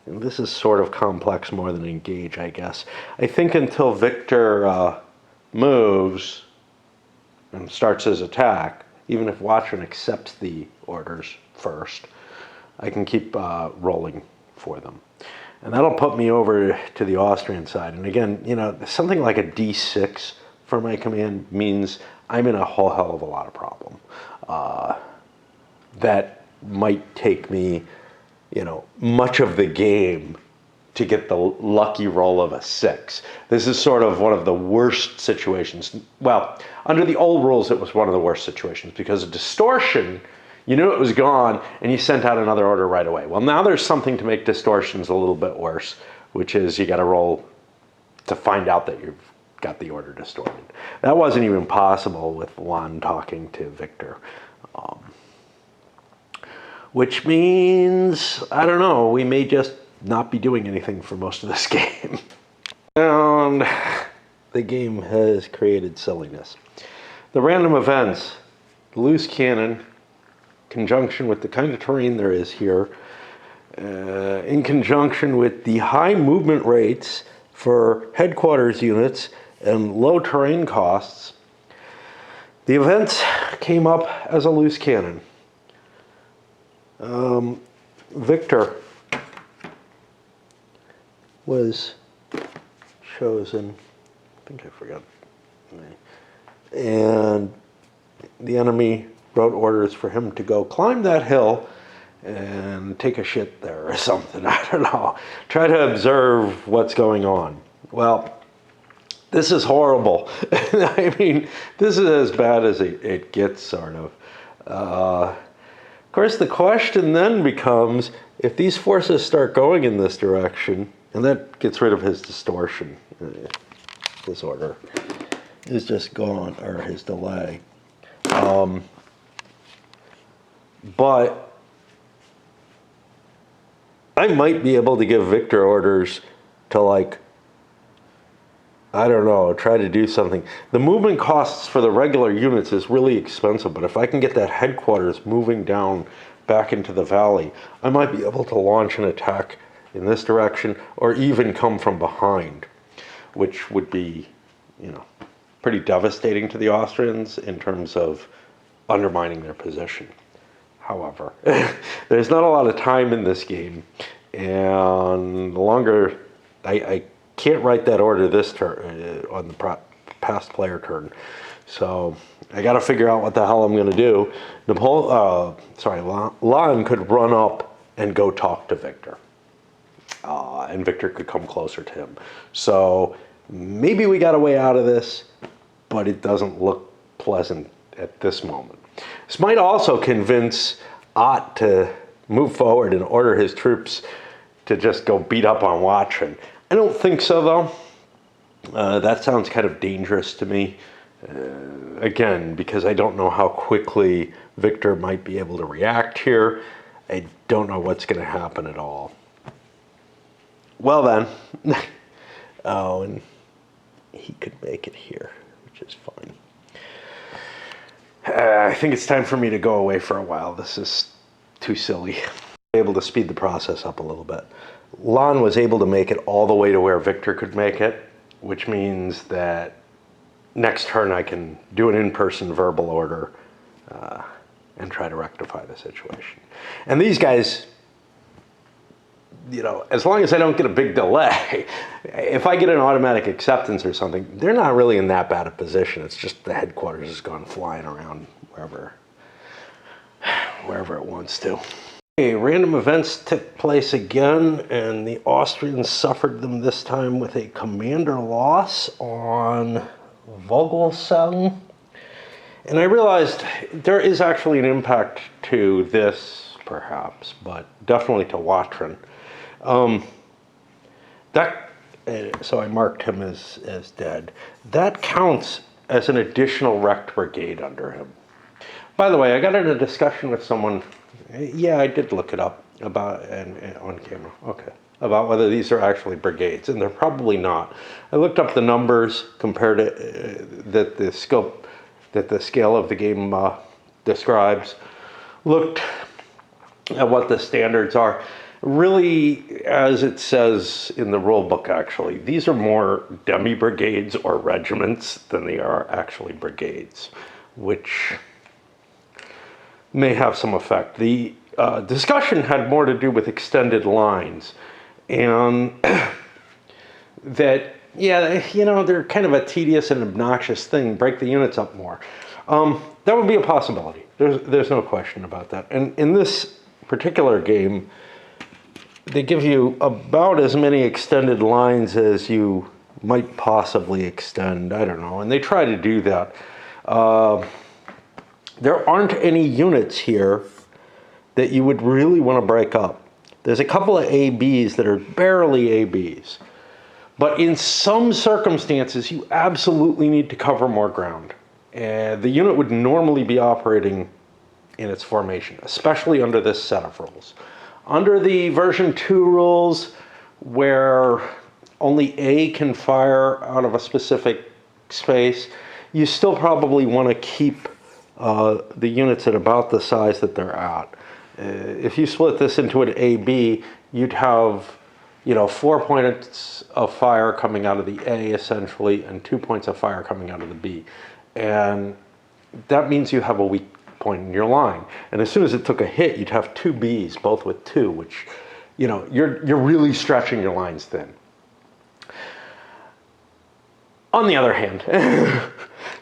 and this is sort of complex more than engage, I guess. I think until Victor moves and starts his attack, even if Watrin accepts the orders first, I can keep rolling for them. And that'll put me over to the Austrian side. And again, you know, something like a D6 for my command means I'm in a whole hell of a lot of problem. That might take me, you know, much of the game to get the lucky roll of a 6. This is sort of one of the worst situations. Well, under the old rules, it was one of the worst situations because of distortion. You knew it was gone, and you sent out another order right away. Well, now there's something to make distortions a little bit worse, which is you got to roll to find out that you've got the order distorted. That wasn't even possible with Lon talking to Victor. Which means, I don't know, we may just not be doing anything for most of this game. And the game has created silliness. The random events, the loose cannon, conjunction with the kind of terrain there is here, in conjunction with the high movement rates for headquarters units and low terrain costs, the events came up as a loose cannon. Victor was chosen, I think I forgot, and the enemy wrote orders for him to go climb that hill and take a shit there or something. I don't know. Try to observe what's going on. Well, this is horrible. I mean, this is as bad as it gets, sort of. Of course, the question then becomes, if these forces start going in this direction, and that gets rid of his distortion. This order is just gone, or his delay. But I might be able to give Victor orders to, like, I don't know, try to do something. The movement costs for the regular units is really expensive, but if I can get that headquarters moving down back into the valley, I might be able to launch an attack in this direction or even come from behind, which would be, you know, pretty devastating to the Austrians in terms of undermining their position. However, there's not a lot of time in this game, and the longer I can't write that order this turn on the past player turn, so I got to figure out what the hell I'm going to do. Lon could run up and go talk to Victor, and Victor could come closer to him. So maybe we got a way out of this, but it doesn't look pleasant at this moment. This might also convince Ott to move forward and order his troops to just go beat up on Watrin. I don't think so, though. That sounds kind of dangerous to me. Again, because I don't know how quickly Victor might be able to react here. I don't know what's going to happen at all. Well then. Oh, and he could make it here, which is fine. I think it's time for me to go away for a while. This is too silly. Able to speed the process up a little bit. Lon was able to make it all the way to where Victor could make it, which means that next turn I can do an in-person verbal order and try to rectify the situation. And these guys, you know, as long as I don't get a big delay, if I get an automatic acceptance or something, they're not really in that bad a position. It's just the headquarters has gone flying around wherever it wants to. Okay, random events took place again, and the Austrians suffered them this time with a commander loss on Vogelsang. And I realized there is actually an impact to this, perhaps, but definitely to Watrin. So I marked him as dead. That counts as an additional wrecked brigade under him. By the way, I got in a discussion with someone. Yeah, I did look it up about and on camera. Okay, about whether these are actually brigades, and they're probably not. I looked up the numbers compared to that the scale of the game describes. Looked at what the standards are. Really, as it says in the rule book, actually, these are more demi-brigades or regiments than they are actually brigades, which may have some effect. The discussion had more to do with extended lines, and that, yeah, you know, they're kind of a tedious and obnoxious thing. Break the units up more. That would be a possibility. There's no question about that. And in this particular game, they give you about as many extended lines as you might possibly extend. I don't know. And they try to do that. There aren't any units here that you would really want to break up. There's a couple of ABs that are barely ABs. But in some circumstances, you absolutely need to cover more ground. And the unit would normally be operating in its formation, especially under this set of rules. Under the version 2 rules, where only A can fire out of a specific space, you still probably want to keep the units at about the size that they're at. If you split this into an AB, you'd have, you know, 4 points of fire coming out of the A, essentially, and 2 points of fire coming out of the B. And that means you have a weak point in your line. And as soon as it took a hit, you'd have 2 Bs, both with 2, which, you know, you're really stretching your lines thin. On the other hand,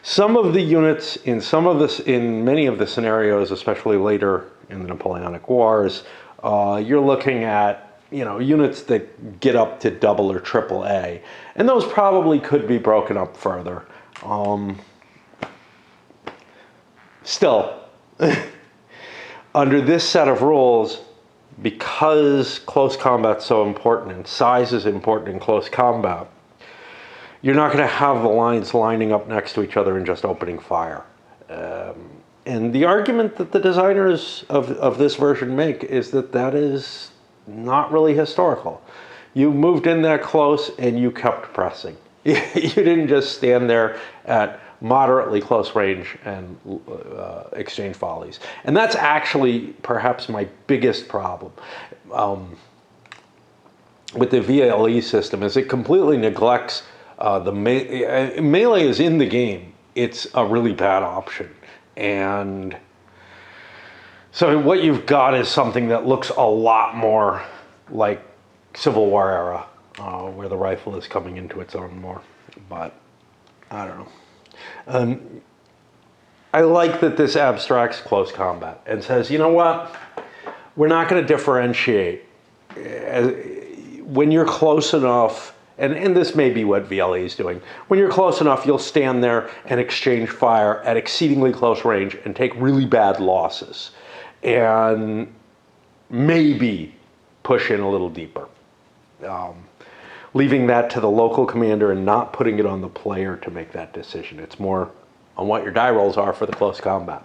some of the units in many of the scenarios, especially later in the Napoleonic Wars, you're looking at, you know, units that get up to double or triple A, and those probably could be broken up further. Still, under this set of rules, because close combat's so important and size is important in close combat, you're not going to have the lines lining up next to each other and just opening fire. And the argument that the designers of this version make is that that is not really historical. You moved in that close and you kept pressing. You didn't just stand there at moderately close range and exchange volleys. And that's actually perhaps my biggest problem with the VLE system, is it completely neglects melee is in the game. It's a really bad option. And so what you've got is something that looks a lot more like Civil War era, where the rifle is coming into its own more. But I don't know. I like that this abstracts close combat and says, you know what? We're not going to differentiate. When you're close enough and this may be what VLE is doing. When you're close enough, you'll stand there and exchange fire at exceedingly close range and take really bad losses. And maybe push in a little deeper. Leaving that to the local commander and not putting it on the player to make that decision. It's more on what your die rolls are for the close combat.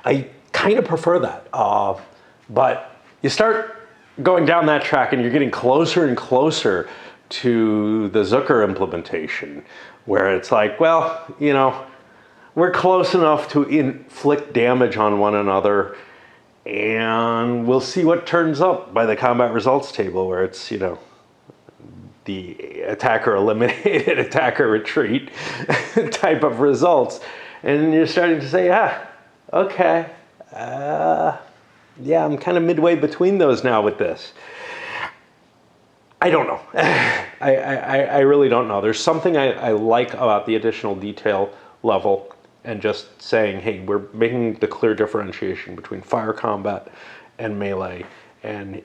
I kind of prefer that, but you start going down that track and you're getting closer and closer to the Zucker implementation, where it's like, well, you know, we're close enough to inflict damage on one another, and we'll see what turns up by the combat results table, where it's, you know, the attacker eliminated, attacker retreat type of results. And you're starting to say, okay, yeah, I'm kind of midway between those now with this. I don't know. I really don't know. There's something I like about the additional detail level and just saying, hey, we're making the clear differentiation between fire combat and melee. And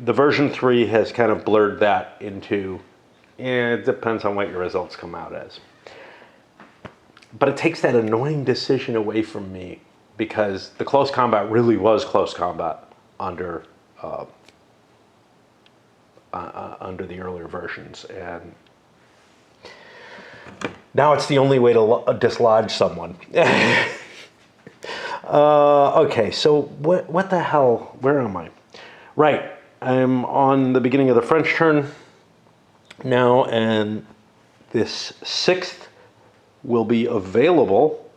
the version 3 has kind of blurred that into, it depends on what your results come out as. But it takes that annoying decision away from me, because the close combat really was close combat under the earlier versions, and now it's the only way to dislodge someone. Okay, so what the hell? Where am I? Right, I'm on the beginning of the French turn now, and this 6th will be available.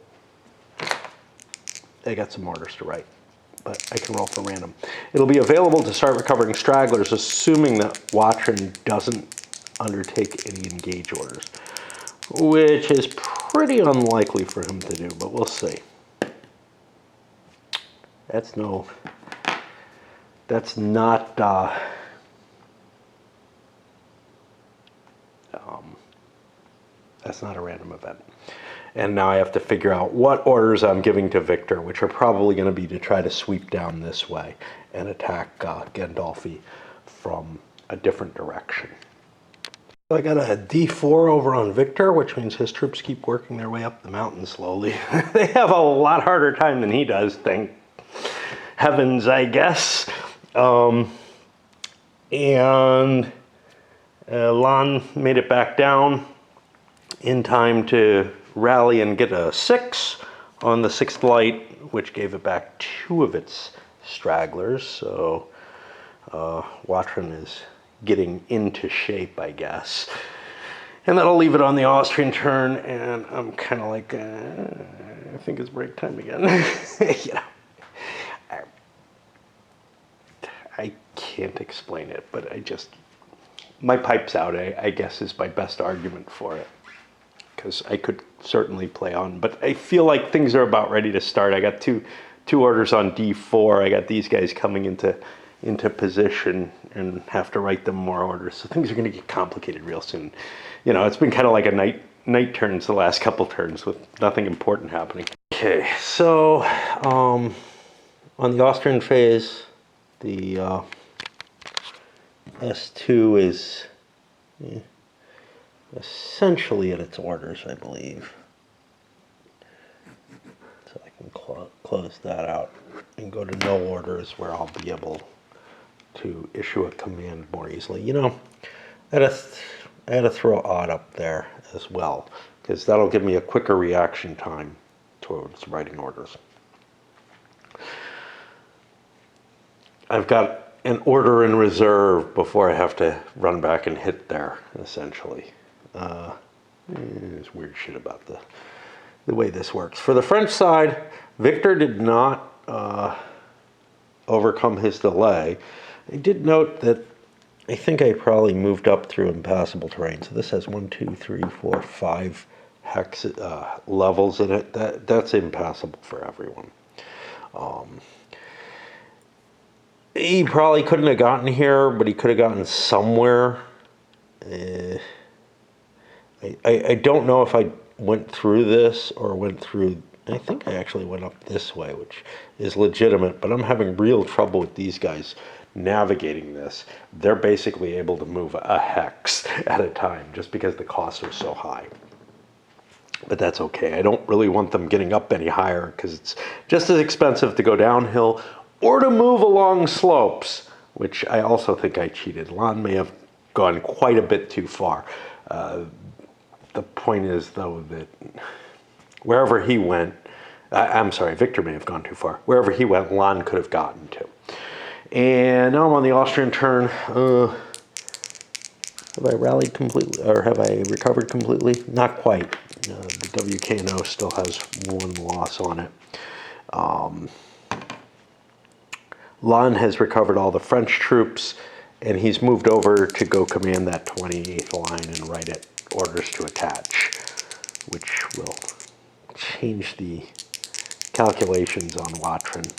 I got some orders to write, but I can roll for random. It'll be available to start recovering stragglers, assuming that Watrin doesn't undertake any engage orders, which is pretty unlikely for him to do, but we'll see. That's not a random event. And now I have to figure out what orders I'm giving to Victor, which are probably going to be to try to sweep down this way and attack Gandolfi from a different direction. So I got a D4 over on Victor, which means his troops keep working their way up the mountain slowly. They have a lot harder time than he does, thank heavens, I guess. And Lan made it back down in time to rally and get a 6 on the 6th light, which gave it back 2 of its stragglers. So Watrin is getting into shape, I guess. And that'll leave it on the Austrian turn, and I'm kind of like, I think it's break time again. You know, I can't explain it, but my pipe's out, I guess, is my best argument for it. Because I could certainly play on, but I feel like things are about ready to start. I got two orders on D4. I got these guys coming into position and have to write them more orders. So things are going to get complicated real soon. You know, it's been kind of like a night turns the last couple turns with nothing important happening. Okay, so on the Austrian phase, the S2 is essentially at its orders, I believe. So I can close that out and go to no orders, where I'll be able to issue a command more easily. You know, I had to throw odd up there as well, because that'll give me a quicker reaction time towards writing orders. I've got an order in reserve before I have to run back and hit there, essentially. There's weird shit about the way this works. For the French side, Victor did not overcome his delay. I did note that I think I probably moved up through impassable terrain. So this has 1, 2, 3, 4, 5 hex levels in it. That's impassable for everyone. He probably couldn't have gotten here, but he could have gotten somewhere. I don't know if I went through this or went through, I think I actually went up this way, which is legitimate, but I'm having real trouble with these guys navigating this, they're basically able to move a hex at a time just because the costs are so high. But that's okay. I don't really want them getting up any higher because it's just as expensive to go downhill or to move along slopes, which I also think I cheated. Lon may have gone quite a bit too far. The point is, though, that wherever he went, I'm sorry, Victor may have gone too far. Wherever he went, Lon could have gotten to. And now I'm on the Austrian turn. Have I rallied completely, or have I recovered completely? Not quite. The WKNO still has one loss on it. Lon has recovered all the French troops, and he's moved over to go command that 28th line and write it orders to attach, which will change the calculations on Watrin.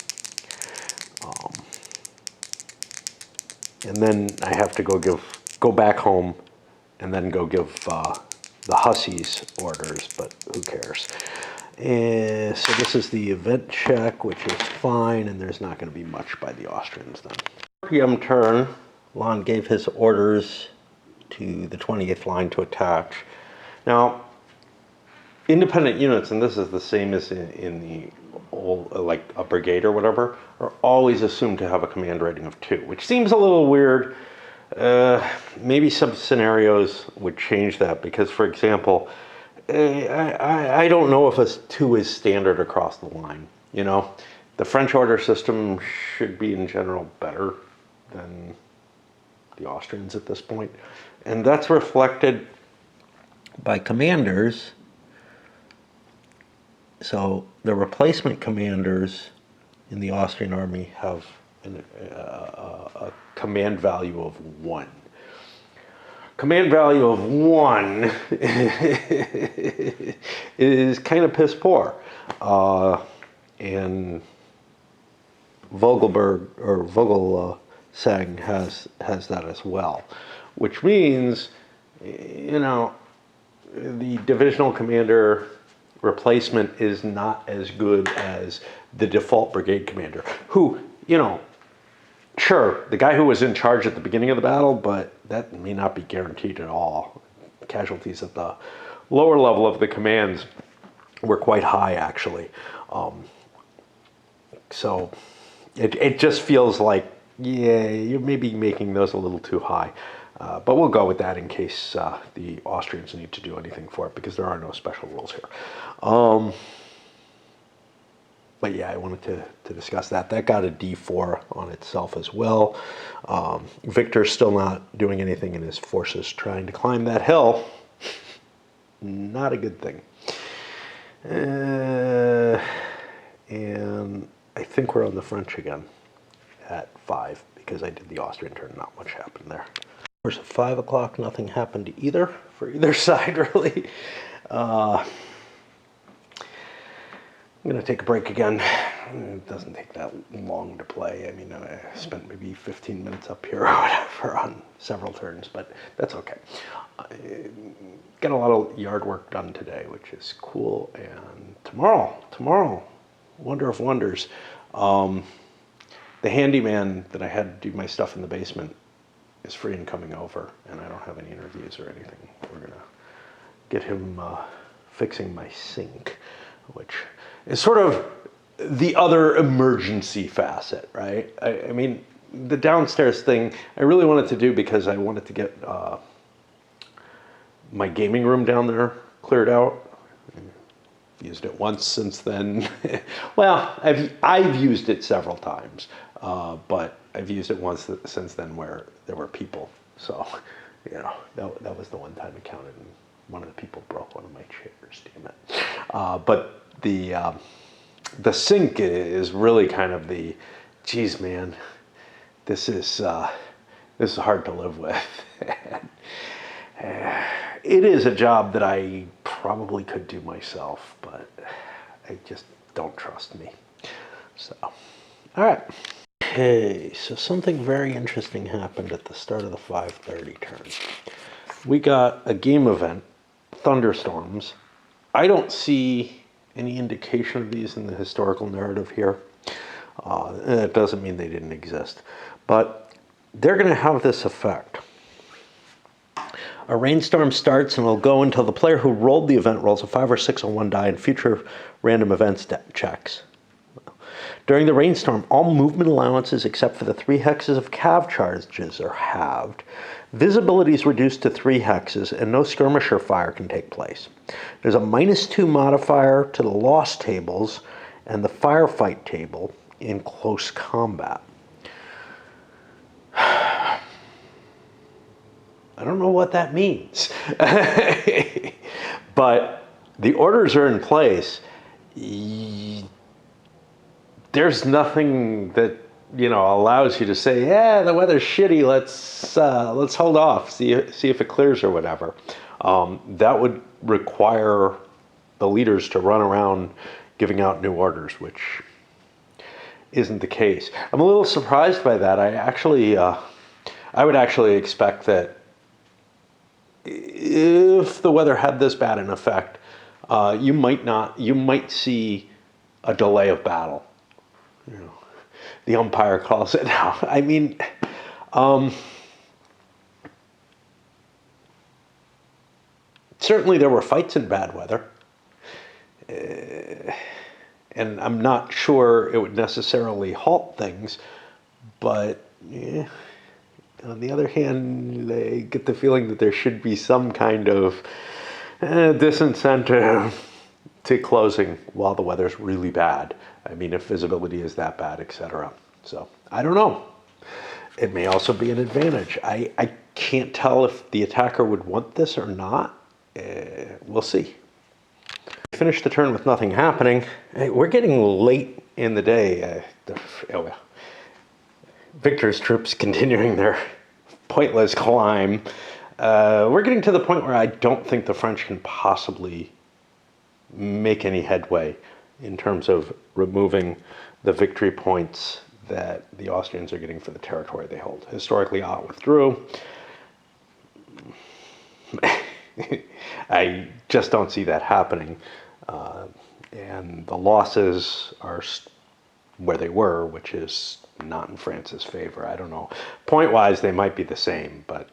And then I have to go back home and then go give the Hussies orders, but who cares? And so this is the event check, which is fine, and there's not going to be much by the Austrians then. PM turn, Lon gave his orders to the 28th line to attach. Now, independent units, and this is the same as in the old, like a brigade or whatever, are always assumed to have a command rating of 2, which seems a little weird. Maybe some scenarios would change that because, for example, I don't know if a 2 is standard across the line. You know, the French order system should be in general better than the Austrians at this point, and that's reflected by commanders. So the replacement commanders in the Austrian army have a command value of 1. Command value of 1 is kind of piss poor. And Vogelberg or Vogelsang has that as well, which means, you know, the divisional commander replacement is not as good as the default brigade commander, who, you know, sure, the guy who was in charge at the beginning of the battle, but that may not be guaranteed at all. Casualties at the lower level of the commands were quite high, actually. So it just feels like, yeah, you're maybe making those a little too high. But we'll go with that in case the Austrians need to do anything for it, because there are no special rules here. But yeah, I wanted to discuss that. That got a D4 on itself as well. Victor's still not doing anything in his forces trying to climb that hill. Not a good thing. And I think we're on the French again at 5, because I did the Austrian turn. Not much happened there. Of course, at 5 o'clock, nothing happened either, for either side, really. I'm going to take a break again. It doesn't take that long to play. I mean, I spent maybe 15 minutes up here or whatever on several turns, but that's okay. Got a lot of yard work done today, which is cool. And tomorrow, wonder of wonders, the handyman that I had to do my stuff in the basement is free and coming over, and I don't have any interviews or anything. We're going to get him fixing my sink, which is sort of the other emergency facet, right? I mean, the downstairs thing, I really wanted to do because I wanted to get my gaming room down there cleared out. I've used it once since then. Well, I've used it several times, but I've used it once since then where there were people. So, you know, that was the one time it counted, and one of the people broke one of my chairs, damn it. But the sink is really kind of the, geez, man, this is hard to live with. It is a job that I probably could do myself, but I just don't trust me. So, all right. Okay, so something very interesting happened at the start of the 5:30 turn. We got a game event, thunderstorms. I don't see any indication of these in the historical narrative here. It doesn't mean they didn't exist. But they're going to have this effect. A rainstorm starts and will go until the player who rolled the event rolls a 5 or 6 on one die in future random events checks. During the rainstorm, all movement allowances except for the 3 hexes of cav charges are halved. Visibility is reduced to 3 hexes, and no skirmisher fire can take place. There's a -2 modifier to the loss tables and the firefight table in close combat. I don't know what that means. But the orders are in place. There's nothing that, you know, allows you to say, yeah, the weather's shitty, let's hold off, see if it clears or whatever. That would require the leaders to run around giving out new orders, which isn't the case. I'm a little surprised by that. I would actually expect that if the weather had this bad an effect, you might see a delay of battle. You know, the umpire calls it out. I mean, certainly there were fights in bad weather. And I'm not sure it would necessarily halt things, but yeah. On the other hand, I get the feeling that there should be some kind of disincentive to closing while the weather's really bad. I mean, if visibility is that bad, etc. So, I don't know. It may also be an advantage. I can't tell if the attacker would want this or not. We'll see. Finish the turn with nothing happening. Hey, we're getting late in the day. Victor's troops continuing their pointless climb. We're getting to the point where I don't think the French can possibly make any headway in terms of removing the victory points that the Austrians are getting for the territory they hold. Historically, Ott withdrew. I just don't see that happening. And the losses are where they were, which is not in France's favor. I don't know. Point-wise, they might be the same, but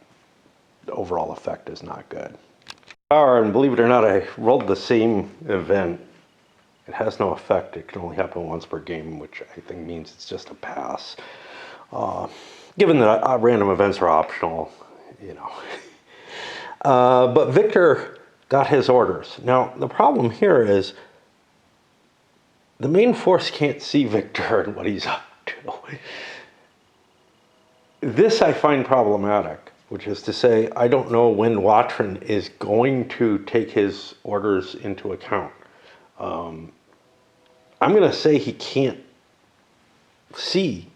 the overall effect is not good. And believe it or not, I rolled the same event. It has no effect. It can only happen once per game, which I think means it's just a pass. Given that random events are optional, you know. But Victor got his orders. Now, the problem here is the main force can't see Victor and what he's up to. This I find problematic, which is to say, I don't know when Watrin is going to take his orders into account. I'm going to say he can't see.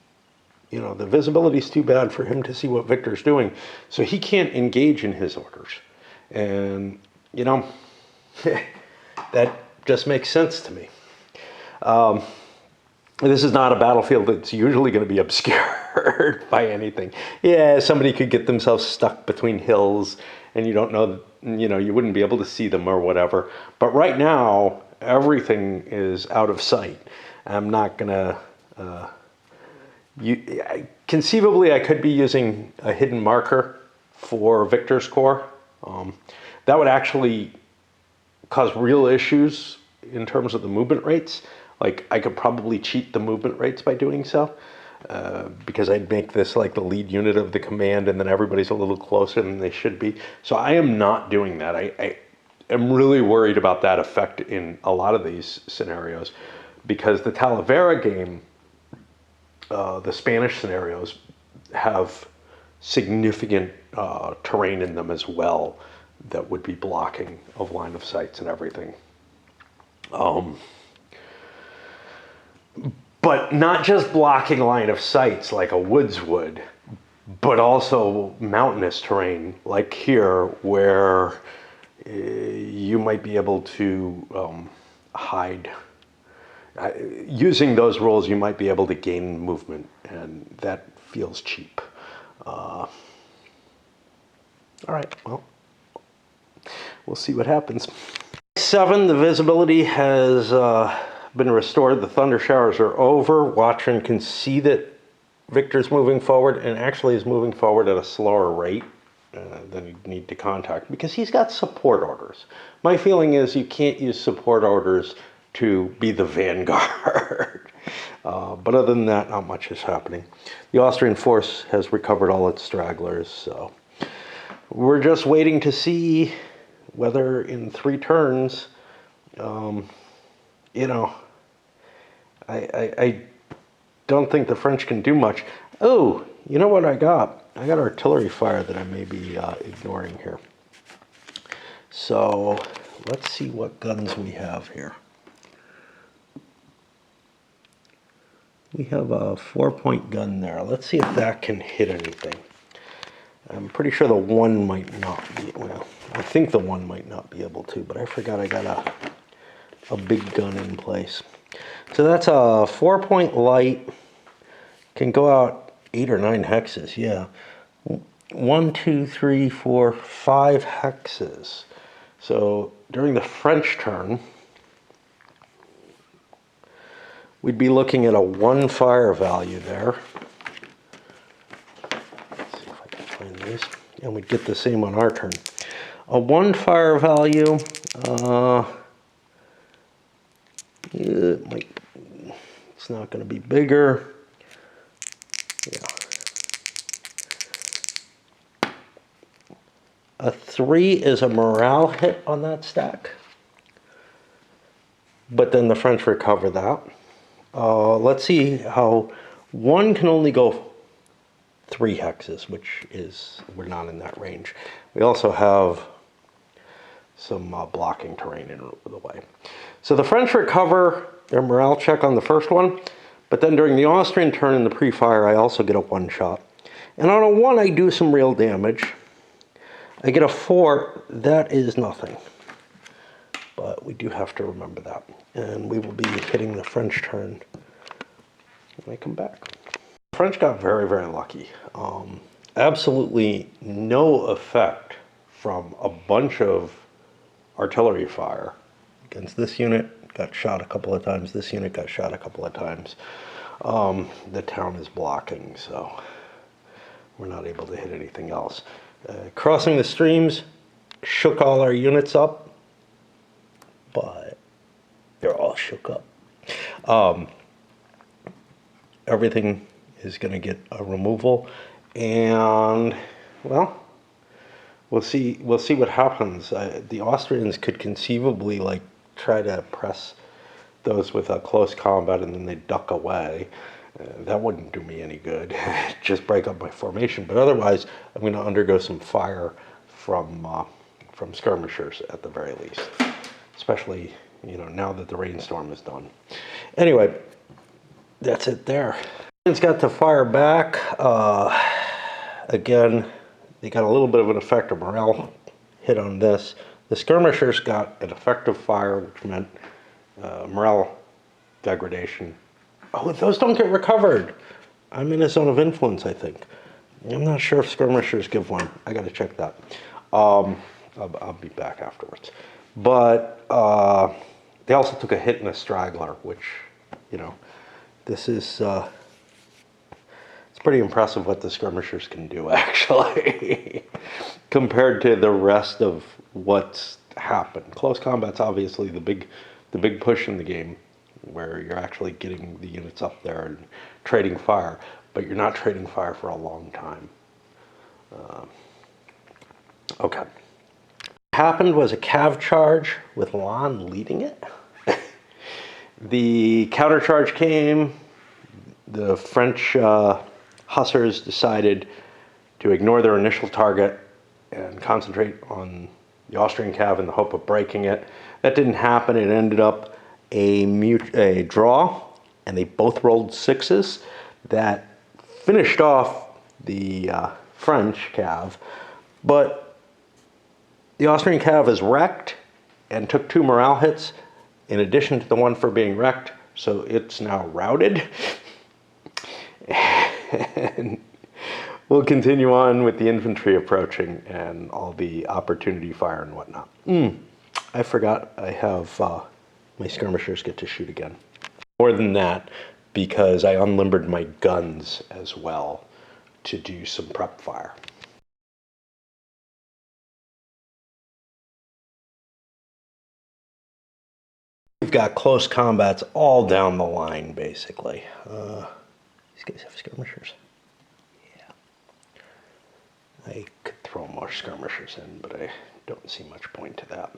You know, the visibility is too bad for him to see what Victor's doing, so he can't engage in his orders. And, you know, that just makes sense to me. This is not a battlefield that's usually going to be obscured by anything. Yeah, somebody could get themselves stuck between hills and you don't know, you know, you wouldn't be able to see them or whatever. But right now, everything is out of sight. I'm not going to... conceivably, I could be using a hidden marker for Victor's Corps. That would actually cause real issues in terms of the movement rates. Like, I could probably cheat the movement rates by doing so, because I'd make this like the lead unit of the command, and then everybody's a little closer than they should be. So I am not doing that. I am really worried about that effect in a lot of these scenarios, because the Talavera game, the Spanish scenarios, have significant terrain in them as well that would be blocking of line of sights and everything. But not just blocking line of sights like a woods would, but also mountainous terrain like here, where you might be able to hide. Using those rules, you might be able to gain movement, and that feels cheap. All right, well, we'll see what happens. 7, the visibility has been restored. The thunder showers are over. Watrin can see that Victor's moving forward, and actually is moving forward at a slower rate than he'd need to contact, because he's got support orders. My feeling is you can't use support orders to be the vanguard. But other than that, not much is happening. The Austrian force has recovered all its stragglers, so we're just waiting to see whether in 3 turns, you know, I don't think the French can do much. Oh, you know what I got? I got artillery fire that I may be ignoring here. So let's see what guns we have here. We have a 4-point gun there. Let's see if that can hit anything. I'm pretty sure the 1 might not be, well, I think the 1 might not be able to, but I forgot I got a big gun in place. So that's a 4-point light, can go out 8 or 9 hexes, yeah. 1, 2, 3, 4, 5 hexes. So during the French turn, we'd be looking at a 1 fire value there. Let's see if I can find these. And we'd get the same on our turn. A 1 fire value, it's not going to be bigger. Yeah. A 3 is a morale hit on that stack. But then the French recover that. Let's see how 1 can only go 3 hexes, which is, we're not in that range. We also have some blocking terrain in the way. So the French recover their morale check on the first one, but then during the Austrian turn in the pre-fire, I also get a 1 shot. And on a 1, I do some real damage. I get a 4, that is nothing. But we do have to remember that. And we will be hitting the French turn when I come back. The French got very, very lucky. Absolutely no effect from a bunch of artillery fire against this unit. Got shot a couple of times. This unit got shot a couple of times. The town is blocking, so we're not able to hit anything else. Crossing the streams shook all our units up, but they're all shook up. Everything is going to get a removal, and well, we'll see what happens. The Austrians could conceivably like try to press those with a close combat, and then they duck away. That wouldn't do me any good. Just break up my formation. But otherwise, I'm going to undergo some fire from skirmishers at the very least. Especially, you know, now that the rainstorm is done. Anyway, that's it there. It's got to fire back. Again, they got a little bit of an effective morale hit on this. The skirmishers got an effective fire, which meant morale degradation. Oh, those don't get recovered. I'm in a zone of influence, I think. I'm not sure if skirmishers give one. I got to check that. I'll be back afterwards. But they also took a hit in a straggler, which, you know, this is it's pretty impressive what the skirmishers can do, actually, compared to the rest of what's happened. Close combat's obviously the big push in the game, where you're actually getting the units up there and trading fire, but you're not trading fire for a long time. Okay. What happened was a cav charge with Lan leading it. The countercharge came. The French hussars decided to ignore their initial target and concentrate on the Austrian cav in the hope of breaking it. That didn't happen. It ended up a draw, and they both rolled 6s. That finished off the French cav, but the Austrian cav is wrecked and took 2 morale hits in addition to the 1 for being wrecked, so it's now routed. And we'll continue on with the infantry approaching and all the opportunity fire and whatnot. I forgot I have my skirmishers get to shoot again. More than that, because I unlimbered my guns as well to do some prep fire. We've got close combats all down the line, basically. These guys have skirmishers. Yeah. I could throw more skirmishers in, but I don't see much point to that.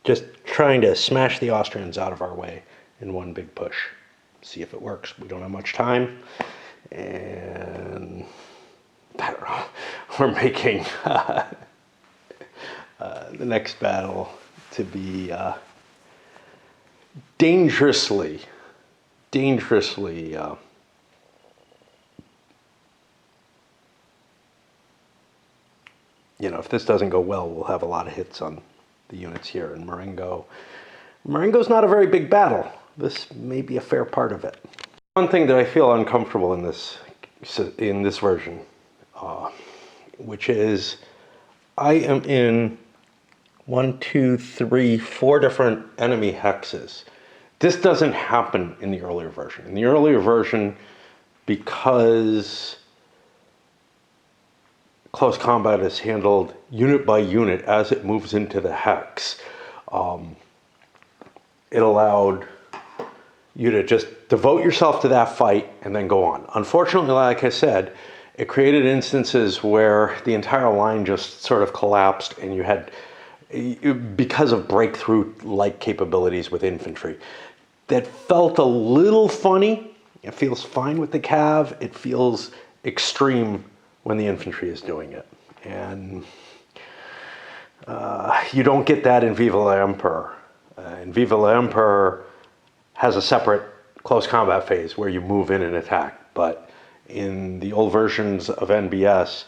Just trying to smash the Austrians out of our way in one big push. See if it works. We don't have much time. And I don't know. We're making the next battle to be dangerously, you know, if this doesn't go well, we'll have a lot of hits on the units here in Marengo. Marengo's not a very big battle. This may be a fair part of it. One thing that I feel uncomfortable in this version, which is I am in 1, 2, 3, 4 different enemy hexes. This doesn't happen in the earlier version. In the earlier version, because close combat is handled unit by unit as it moves into the hex, it allowed you to just devote yourself to that fight and then go on. Unfortunately, like I said, it created instances where the entire line just sort of collapsed and you had, because of breakthrough-like capabilities with infantry, that felt a little funny. It feels fine with the cav. It feels extreme when the infantry is doing it. And you don't get that in Viva la Emperor. And Viva la Emperor has a separate close combat phase where you move in and attack. But in the old versions of NBS,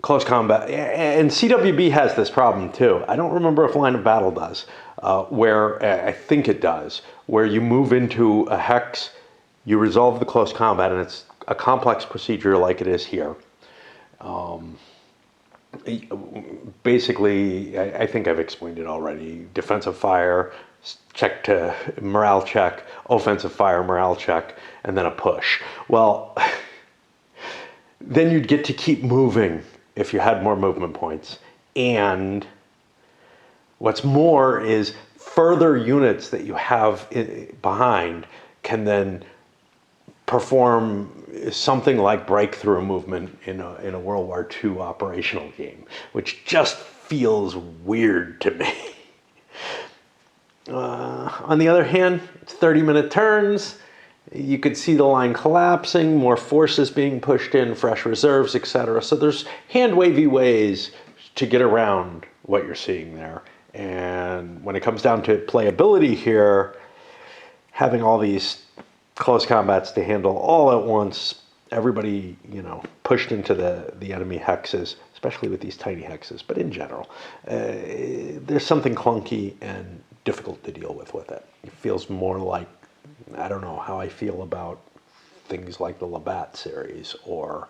close combat, and CWB has this problem too. I don't remember if Line of Battle does, where I think it does, where you move into a hex, you resolve the close combat, and it's a complex procedure like it is here. Basically, I think I've explained it already. Defensive fire, check to morale check, offensive fire, morale check, and then a push. Well, then you'd get to keep moving if you had more movement points. And what's more is further units that you have behind can then perform something like breakthrough movement in a World War II operational game, which just feels weird to me. On the other hand, it's 30-minute turns. You could see the line collapsing, more forces being pushed in, fresh reserves, etc. So there's hand-wavy ways to get around what you're seeing there. And when it comes down to playability here, having all these close combats to handle all at once, everybody, you know, pushed into the enemy hexes, especially with these tiny hexes, but in general, there's something clunky and difficult to deal with it. It feels more like, I don't know how I feel about things like the Labatt series or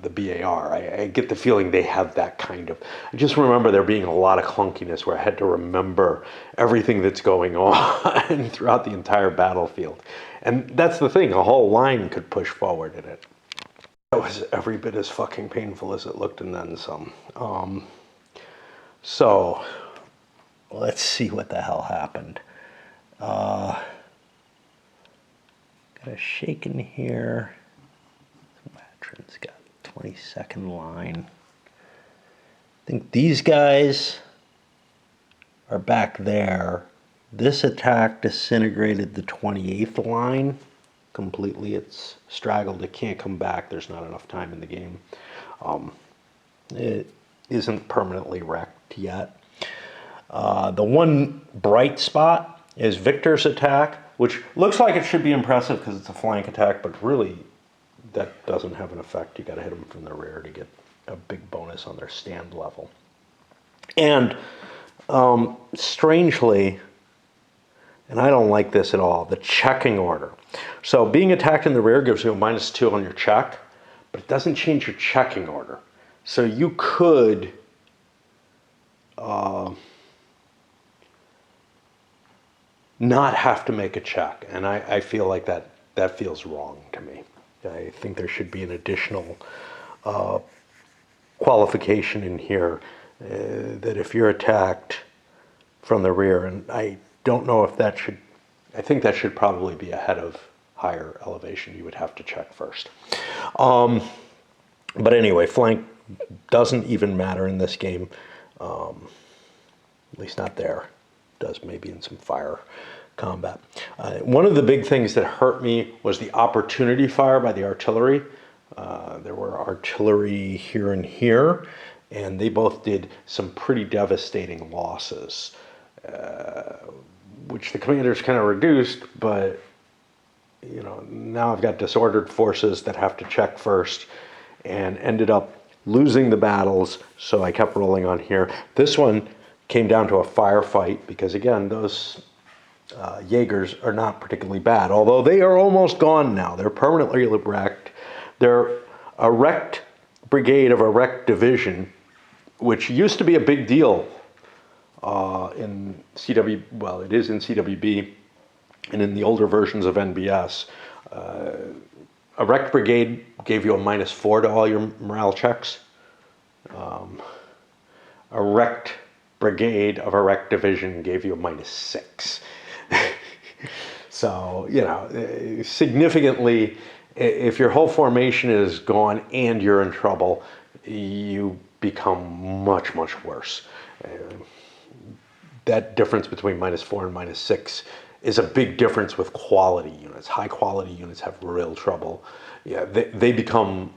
the BAR. I get the feeling they have that kind of, I just remember there being a lot of clunkiness where I had to remember everything that's going on throughout the entire battlefield. And that's the thing, a whole line could push forward in it. That was every bit as fucking painful as it looked and then some. So, let's see what the hell happened. Got a shake in here. Matron's got 22nd line. I think these guys are back there. This attack disintegrated the 28th line completely. It's straggled. It can't come back. There's not enough time in the game. It isn't permanently wrecked yet. The one bright spot is Victor's attack, which looks like it should be impressive because it's a flank attack, but really that doesn't have an effect. You got to hit them from the rear to get a big bonus on their stand level. And strangely, and I don't like this at all, the checking order. So being attacked in the rear gives you a -2 on your check, but it doesn't change your checking order. So you could not have to make a check. And I feel like that feels wrong to me. I think there should be an additional qualification in here that if you're attacked from the rear, and I don't know if that should, I think that should probably be ahead of higher elevation. You would have to check first. But anyway, flank doesn't even matter in this game, at least not there. It does maybe in some fire combat. One of the big things that hurt me was the opportunity fire by the artillery. There were artillery here and here, and they both did some pretty devastating losses, which the commanders kind of reduced, but you know, now I've got disordered forces that have to check first, and ended up losing the battles, so I kept rolling on here. This one came down to a firefight because, again, those Jaegers are not particularly bad, although they are almost gone now. They're permanently wrecked. They're a wrecked brigade of a wrecked division, which used to be a big deal in CW, well, it is in CWB and in the older versions of NBS. A wrecked brigade gave you a -4 to all your morale checks. A wrecked brigade of a wrecked division gave you a -6. So, you know, significantly, if your whole formation is gone and you're in trouble, you become much, much worse. That difference between -4 and -6 is a big difference with quality units. High quality units have real trouble. Yeah, they become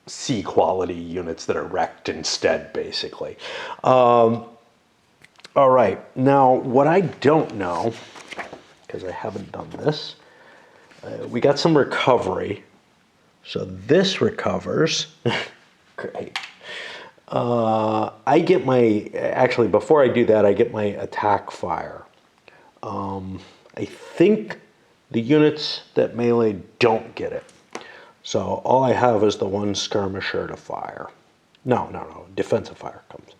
C quality units that are wrecked instead, basically. All right, now what I don't know, because I haven't done this, we got some recovery. So this recovers. Great. I get my, actually before I do that, I get my attack fire. I think the units that melee don't get it. So all I have is the one skirmisher to fire. No, defensive fire comes.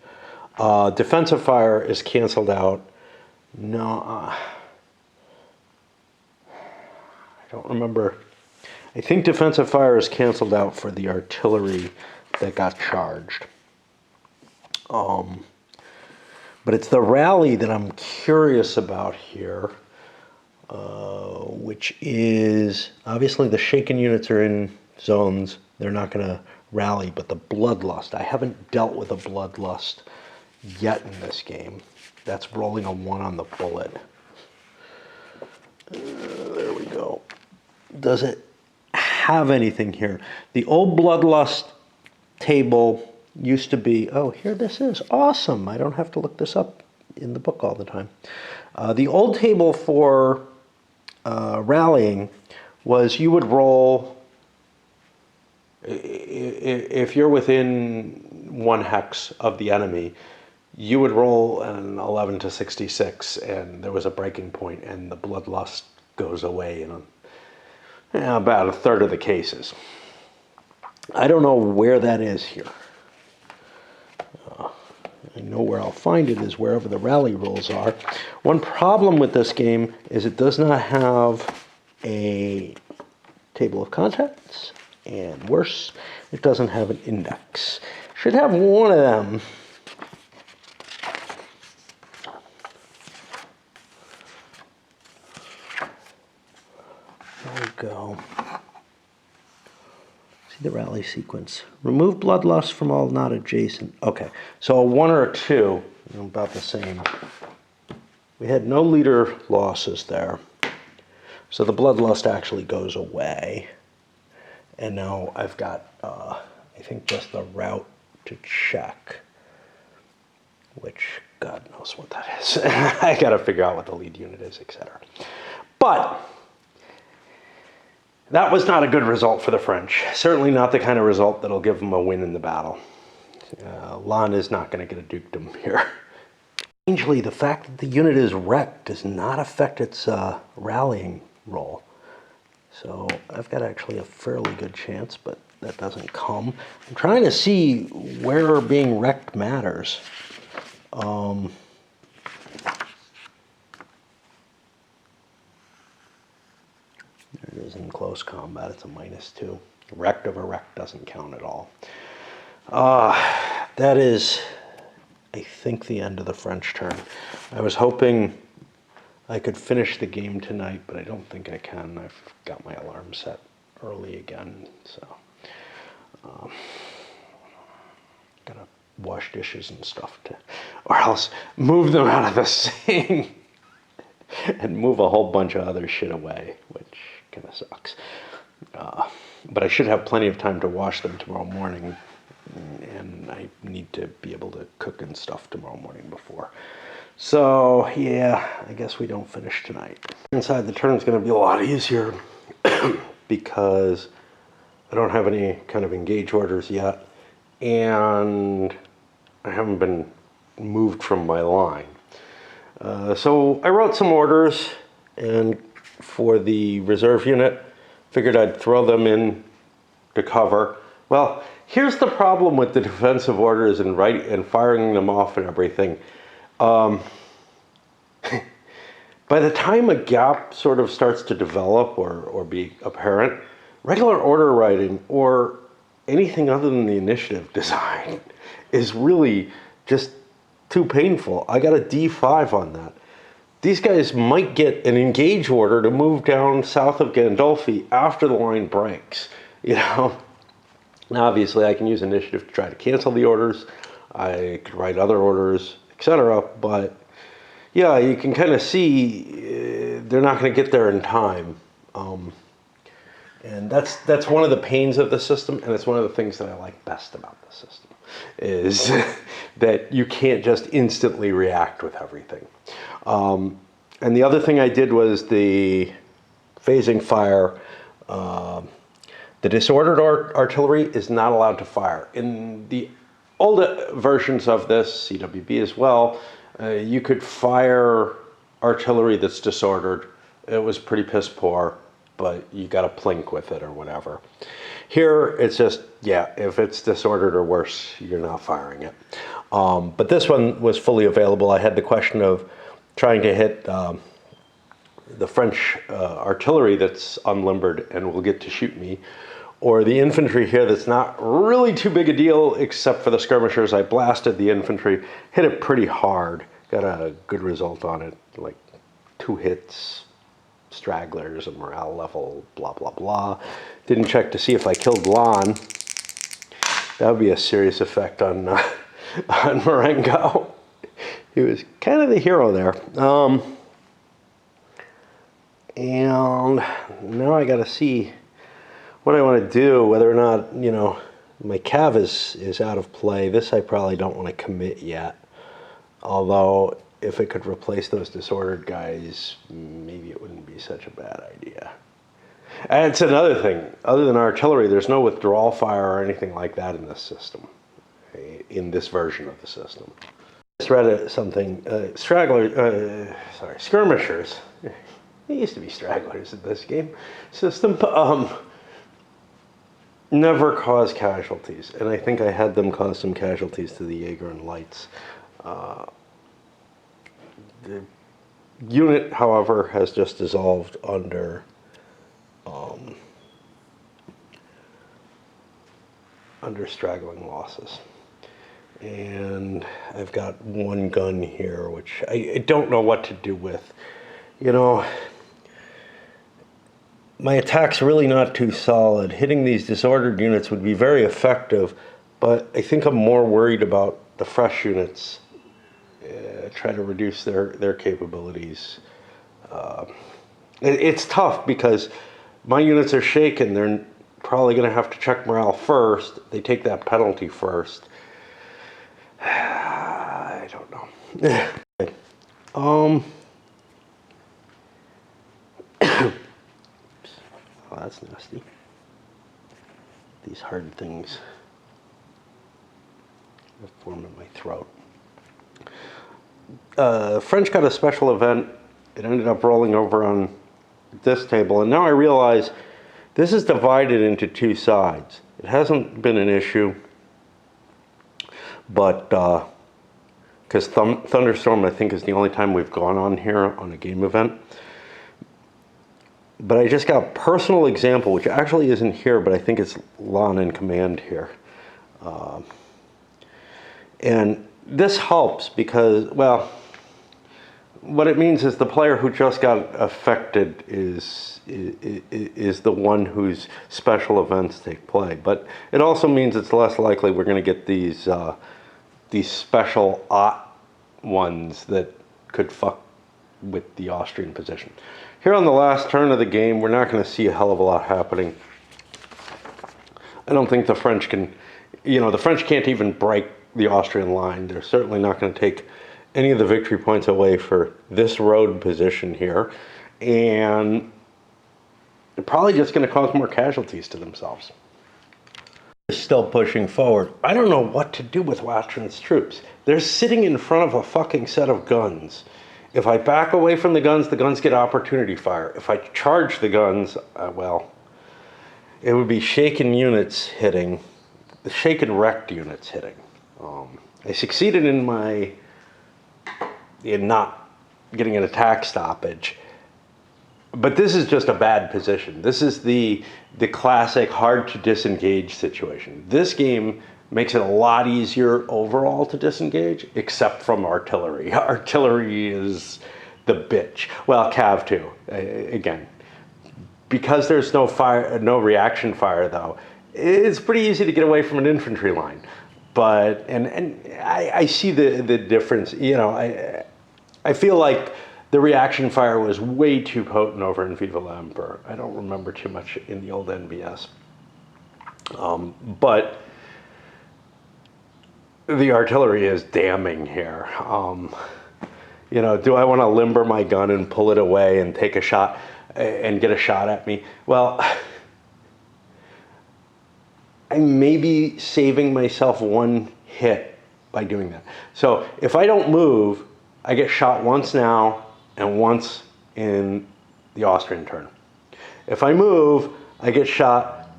Defensive fire is canceled out. No, I don't remember. I think defensive fire is canceled out for the artillery that got charged. But it's the rally that I'm curious about here, which is obviously the shaken units are in zones. They're not going to rally, but the bloodlust. I haven't dealt with a bloodlust yet in this game. That's rolling a 1 on the bullet. There we go. Does it have anything here? The old bloodlust table used to be, oh, here this is. Awesome. I don't have to look this up in the book all the time. The old table for rallying was you would roll, if you're within 1 hex of the enemy, you would roll an 11 to 66, and there was a breaking point, and the bloodlust goes away in about a third of the cases. I don't know where that is here. I know where I'll find it is wherever the rally rules are. One problem with this game is it does not have a table of contents, and worse, it doesn't have an index. Should have one of them. There we go. See the rally sequence. Remove bloodlust from all not adjacent. Okay, so a 1 or a 2, about the same. We had no leader losses there. So the bloodlust actually goes away. And now I've got, I think, just the route to check, which God knows what that is. I got to figure out what the lead unit is, etc. But that was not a good result for the French. Certainly not the kind of result that'll give them a win in the battle. Lan is not going to get a dukedom here. Strangely, the fact that the unit is wrecked does not affect its rallying roll. So I've got actually a fairly good chance, but that doesn't come. I'm trying to see where being wrecked matters. is in close combat. It's a -2. Wrecked of a wreck doesn't count at all. That is, I think, the end of the French turn. I was hoping I could finish the game tonight, but I don't think I can. I've got my alarm set early again, so gotta wash dishes and stuff or else move them out of the sink and move a whole bunch of other shit away, which kind of sucks. But I should have plenty of time to wash them tomorrow morning, and I need to be able to cook and stuff tomorrow morning before. So yeah, I guess we don't finish tonight. Inside the turn is going to be a lot easier because I don't have any kind of engage orders yet, and I haven't been moved from my line. So I wrote some orders, and for the reserve unit, figured I'd throw them in to cover. Well, here's the problem with the defensive orders and firing them off and everything. By the time a gap sort of starts to develop or be apparent, regular order writing or anything other than the initiative design is really just too painful. I got a D5 on that. These guys might get an engage order to move down south of Gandolfi after the line breaks, you know. Now, obviously, I can use initiative to try to cancel the orders. I could write other orders, etc. But yeah, you can kind of see they're not going to get there in time. And that's one of the pains of the system, and it's one of the things that I like best about the system, is that you can't just instantly react with everything. And the other thing I did was the phasing fire. The disordered artillery is not allowed to fire. In the old versions of this, CWB as well, you could fire artillery that's disordered. It was pretty piss poor, but you got to plink with it or whatever. Here, it's just, yeah, if it's disordered or worse, you're not firing it. But this one was fully available. I had the question of trying to hit the French artillery that's unlimbered and will get to shoot me, or the infantry here that's not really too big a deal except for the skirmishers. I blasted the infantry, hit it pretty hard, got a good result on it, like 2 hits, stragglers, a morale level, blah, blah, blah. Didn't check to see if I killed Lon. That would be a serious effect on, on Marengo. He was kind of the hero there. And now I got to see what I want to do, whether or not, you know, my cav is out of play. This I probably don't want to commit yet. Although, if it could replace those disordered guys, maybe it wouldn't be such a bad idea. And it's another thing. Other than artillery, there's no withdrawal fire or anything like that in this system, in this version of the system. I just read something. Skirmishers. There used to be stragglers in this game system. Never cause casualties, and I think I had them cause some casualties to the Jaeger and Lights. The unit, however, has just dissolved under straggling losses. And I've got 1 gun here, which I don't know what to do with. You know, my attack's really not too solid. Hitting these disordered units would be very effective, but I think I'm more worried about the fresh units. Try to reduce their capabilities. It's tough because my units are shaken. They're probably going to have to check morale first. They take that penalty first. I don't know. Oh, that's nasty. These hard things that form in my throat. French got a special event. It ended up rolling over on this table, and now I realize this is divided into 2 sides. It hasn't been an issue, but because Thunderstorm, I think, is the only time we've gone on here on a game event. But I just got a personal example, which actually isn't here, but I think it's Lon in command here. And this helps because, well, what it means is the player who just got affected is the one whose special events take play. But it also means it's less likely we're going to get these special ones that could fuck with the Austrian position. Here on the last turn of the game, we're not going to see a hell of a lot happening. I don't think the French can, the French can't even break the Austrian line. They're certainly not going to take any of the victory points away for this road position here. And they're probably just going to cause more casualties to themselves. They're still pushing forward. I don't know what to do with Austrian's troops. They're sitting in front of a fucking set of guns. If I back away from the guns get opportunity fire. If I charge the guns, well, it would be shaken units hitting, the shaken wrecked units hitting. I succeeded in not getting an attack stoppage, but this is just a bad position. This is the classic hard to disengage situation. This game makes it a lot easier overall to disengage, except from artillery. Artillery is the bitch. Well, Cav too, again. Because there's no fire, no reaction fire though, it's pretty easy to get away from an infantry line. But, and I see the difference, I feel like the reaction fire was way too potent over in Viva la Emperor. I don't remember too much in the old NBS. But the artillery is damning here. Do I want to limber my gun and pull it away and take a shot and get a shot at me? Well, I may be saving myself one hit by doing that. So if I don't move, I get shot once now and once in the Austrian turn. If I move, I get shot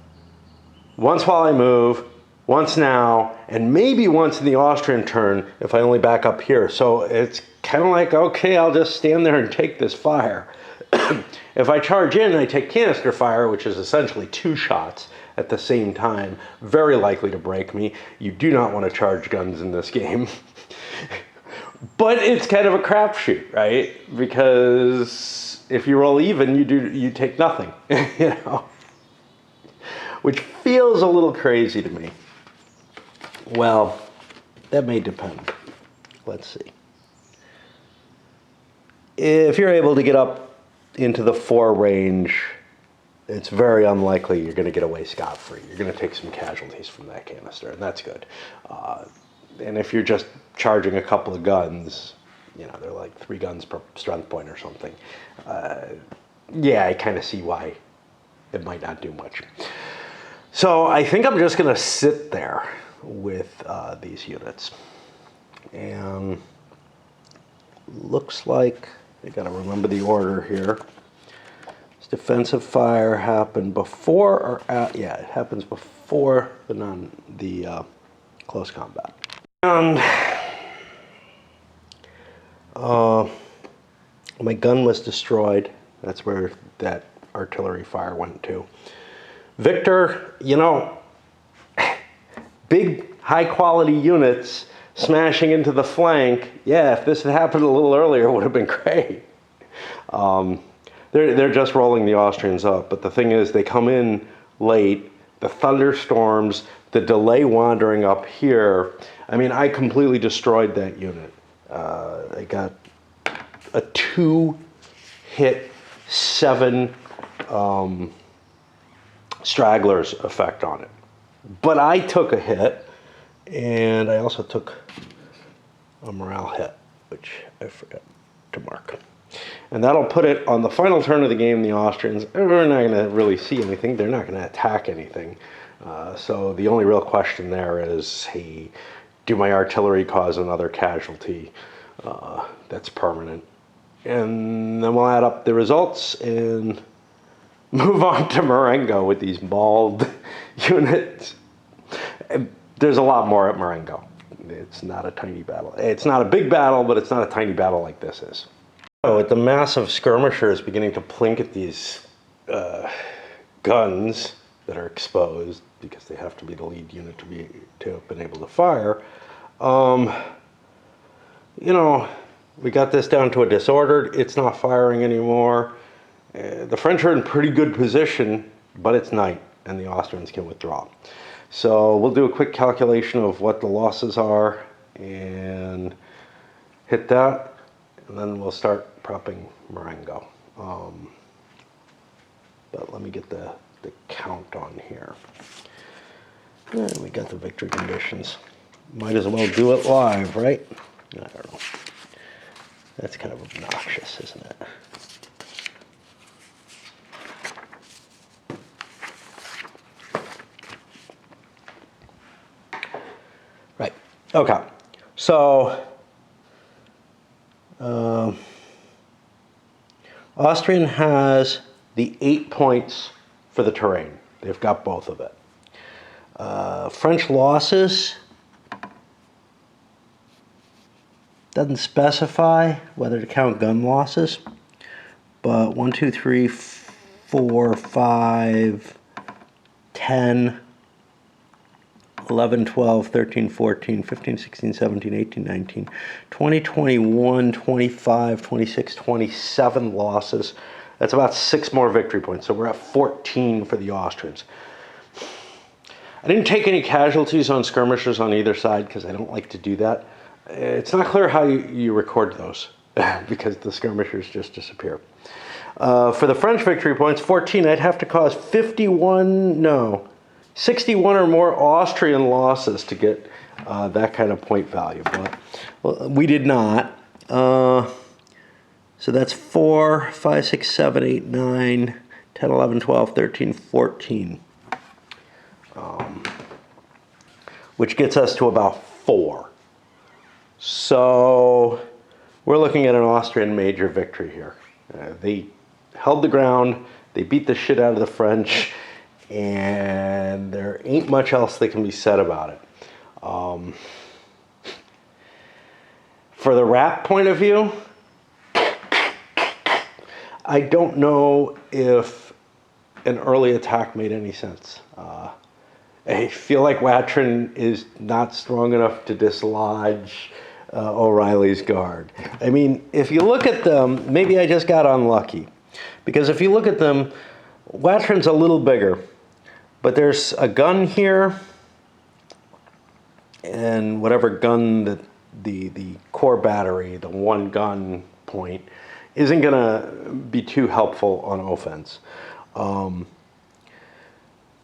once while I move, once now, and maybe once in the Austrian turn if I only back up here. So it's kind of like, okay, I'll just stand there and take this fire. If I charge in, I take canister fire, which is essentially 2 shots at the same time, very likely to break me. You do not want to charge guns in this game. But it's kind of a crapshoot, right? Because if you roll even, you take nothing, which feels a little crazy to me. Well, that may depend. Let's see. If you're able to get up into the 4 range, it's very unlikely you're going to get away scot-free. You're going to take some casualties from that canister, and that's good. And if you're just charging a couple of guns, they're like 3 guns per strength point or something. Yeah, I kind of see why it might not do much. So I think I'm just going to sit there with these units. And looks like I got to remember the order here. This defensive fire happened before or yeah, it happens before the close combat. And my gun was destroyed. That's where that artillery fire went to. Victor, big high quality units smashing into the flank. Yeah, if this had happened a little earlier, it would have been great. They're just rolling the Austrians up, but the thing is, they come in late, the thunderstorms, the delay wandering up here. I mean, I completely destroyed that unit. I got a 2-hit 7 stragglers effect on it. But I took a hit, and I also took a morale hit, which I forgot to mark. And that'll put it on the final turn of the game. The Austrians are not going to really see anything. They're not going to attack anything. So the only real question there is, hey, do my artillery cause another casualty that's permanent? And then we'll add up the results and move on to Marengo with these mauled units. There's a lot more at Marengo. It's not a tiny battle. It's not a big battle, but it's not a tiny battle like this is. So with the massive skirmishers beginning to plink at these guns that are exposed because they have to be the lead unit to have been able to fire. You know, we got this down to a disordered. It's not firing anymore. The French are in pretty good position, but it's night and the Austrians can withdraw. So we'll do a quick calculation of what the losses are and hit that, and then we'll start prepping Marengo. But let me get the count on here. And we got the victory conditions. Might as well do it live, right? I don't know. That's kind of obnoxious, isn't it? Right. Okay. So Austrian has the 8 points for the terrain. They've got both of it. French losses doesn't specify whether to count gun losses, but 1, 2, 3, 4, 5, 10, 11, 12, 13, 14, 15, 16, 17, 18, 19, 20, 21, 25, 26, 27 losses. That's about 6 more victory points. So we're at 14 for the Austrians. I didn't take any casualties on skirmishers on either side because I don't like to do that. It's not clear how you record those because the skirmishers just disappear. For the French victory points, 14, I'd have to cause 61 or more Austrian losses to get that kind of point value. But well, we did not. So that's 4, 5, 6, 7, 8, 9, 10, 11, 12, 13, 14. Which gets us to about 4. So we're looking at an Austrian major victory here. They held the ground, they beat the shit out of the French, and there ain't much else that can be said about it. For the RAP point of view, I don't know if an early attack made any sense. I feel like Watrin is not strong enough to dislodge O'Reilly's guard. I mean, if you look at them, maybe I just got unlucky. Because if you look at them, Watrin's a little bigger. But there's a gun here, and whatever gun that the core battery, the one gun point, isn't going to be too helpful on offense.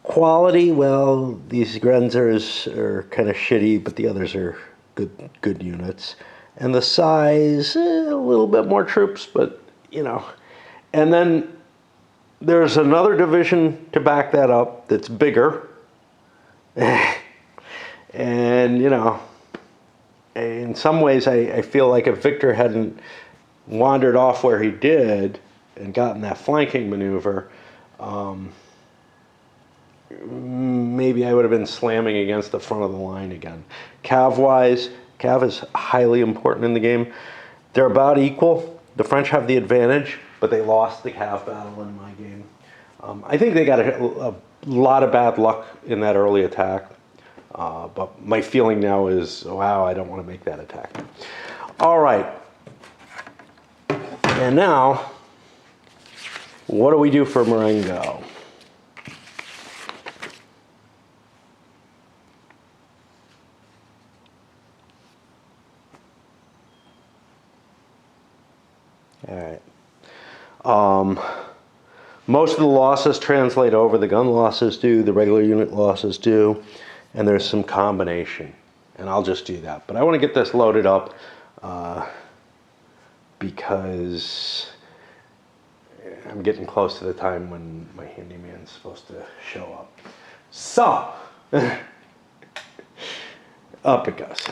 Quality, well, these Grenzers are kind of shitty, but the others are good units. And the size, a little bit more troops, but, you know. And then there's another division to back that up that's bigger. And, you know, in some ways I feel like if Victor hadn't wandered off where he did and gotten that flanking maneuver, maybe I would have been slamming against the front of the line again. Cav-wise, Cav is highly important in the game. They're about equal. The French have the advantage, but they lost the Cav battle in my game. I think they got a lot of bad luck in that early attack, but my feeling now is, wow, I don't want to make that attack. All right. And now, what do we do for Marengo? All right. Most of the losses translate over. The gun losses do, the regular unit losses do, and there's some combination. And I'll just do that. But I want to get this loaded up because I'm getting close to the time when my handyman's supposed to show up. So, up it goes.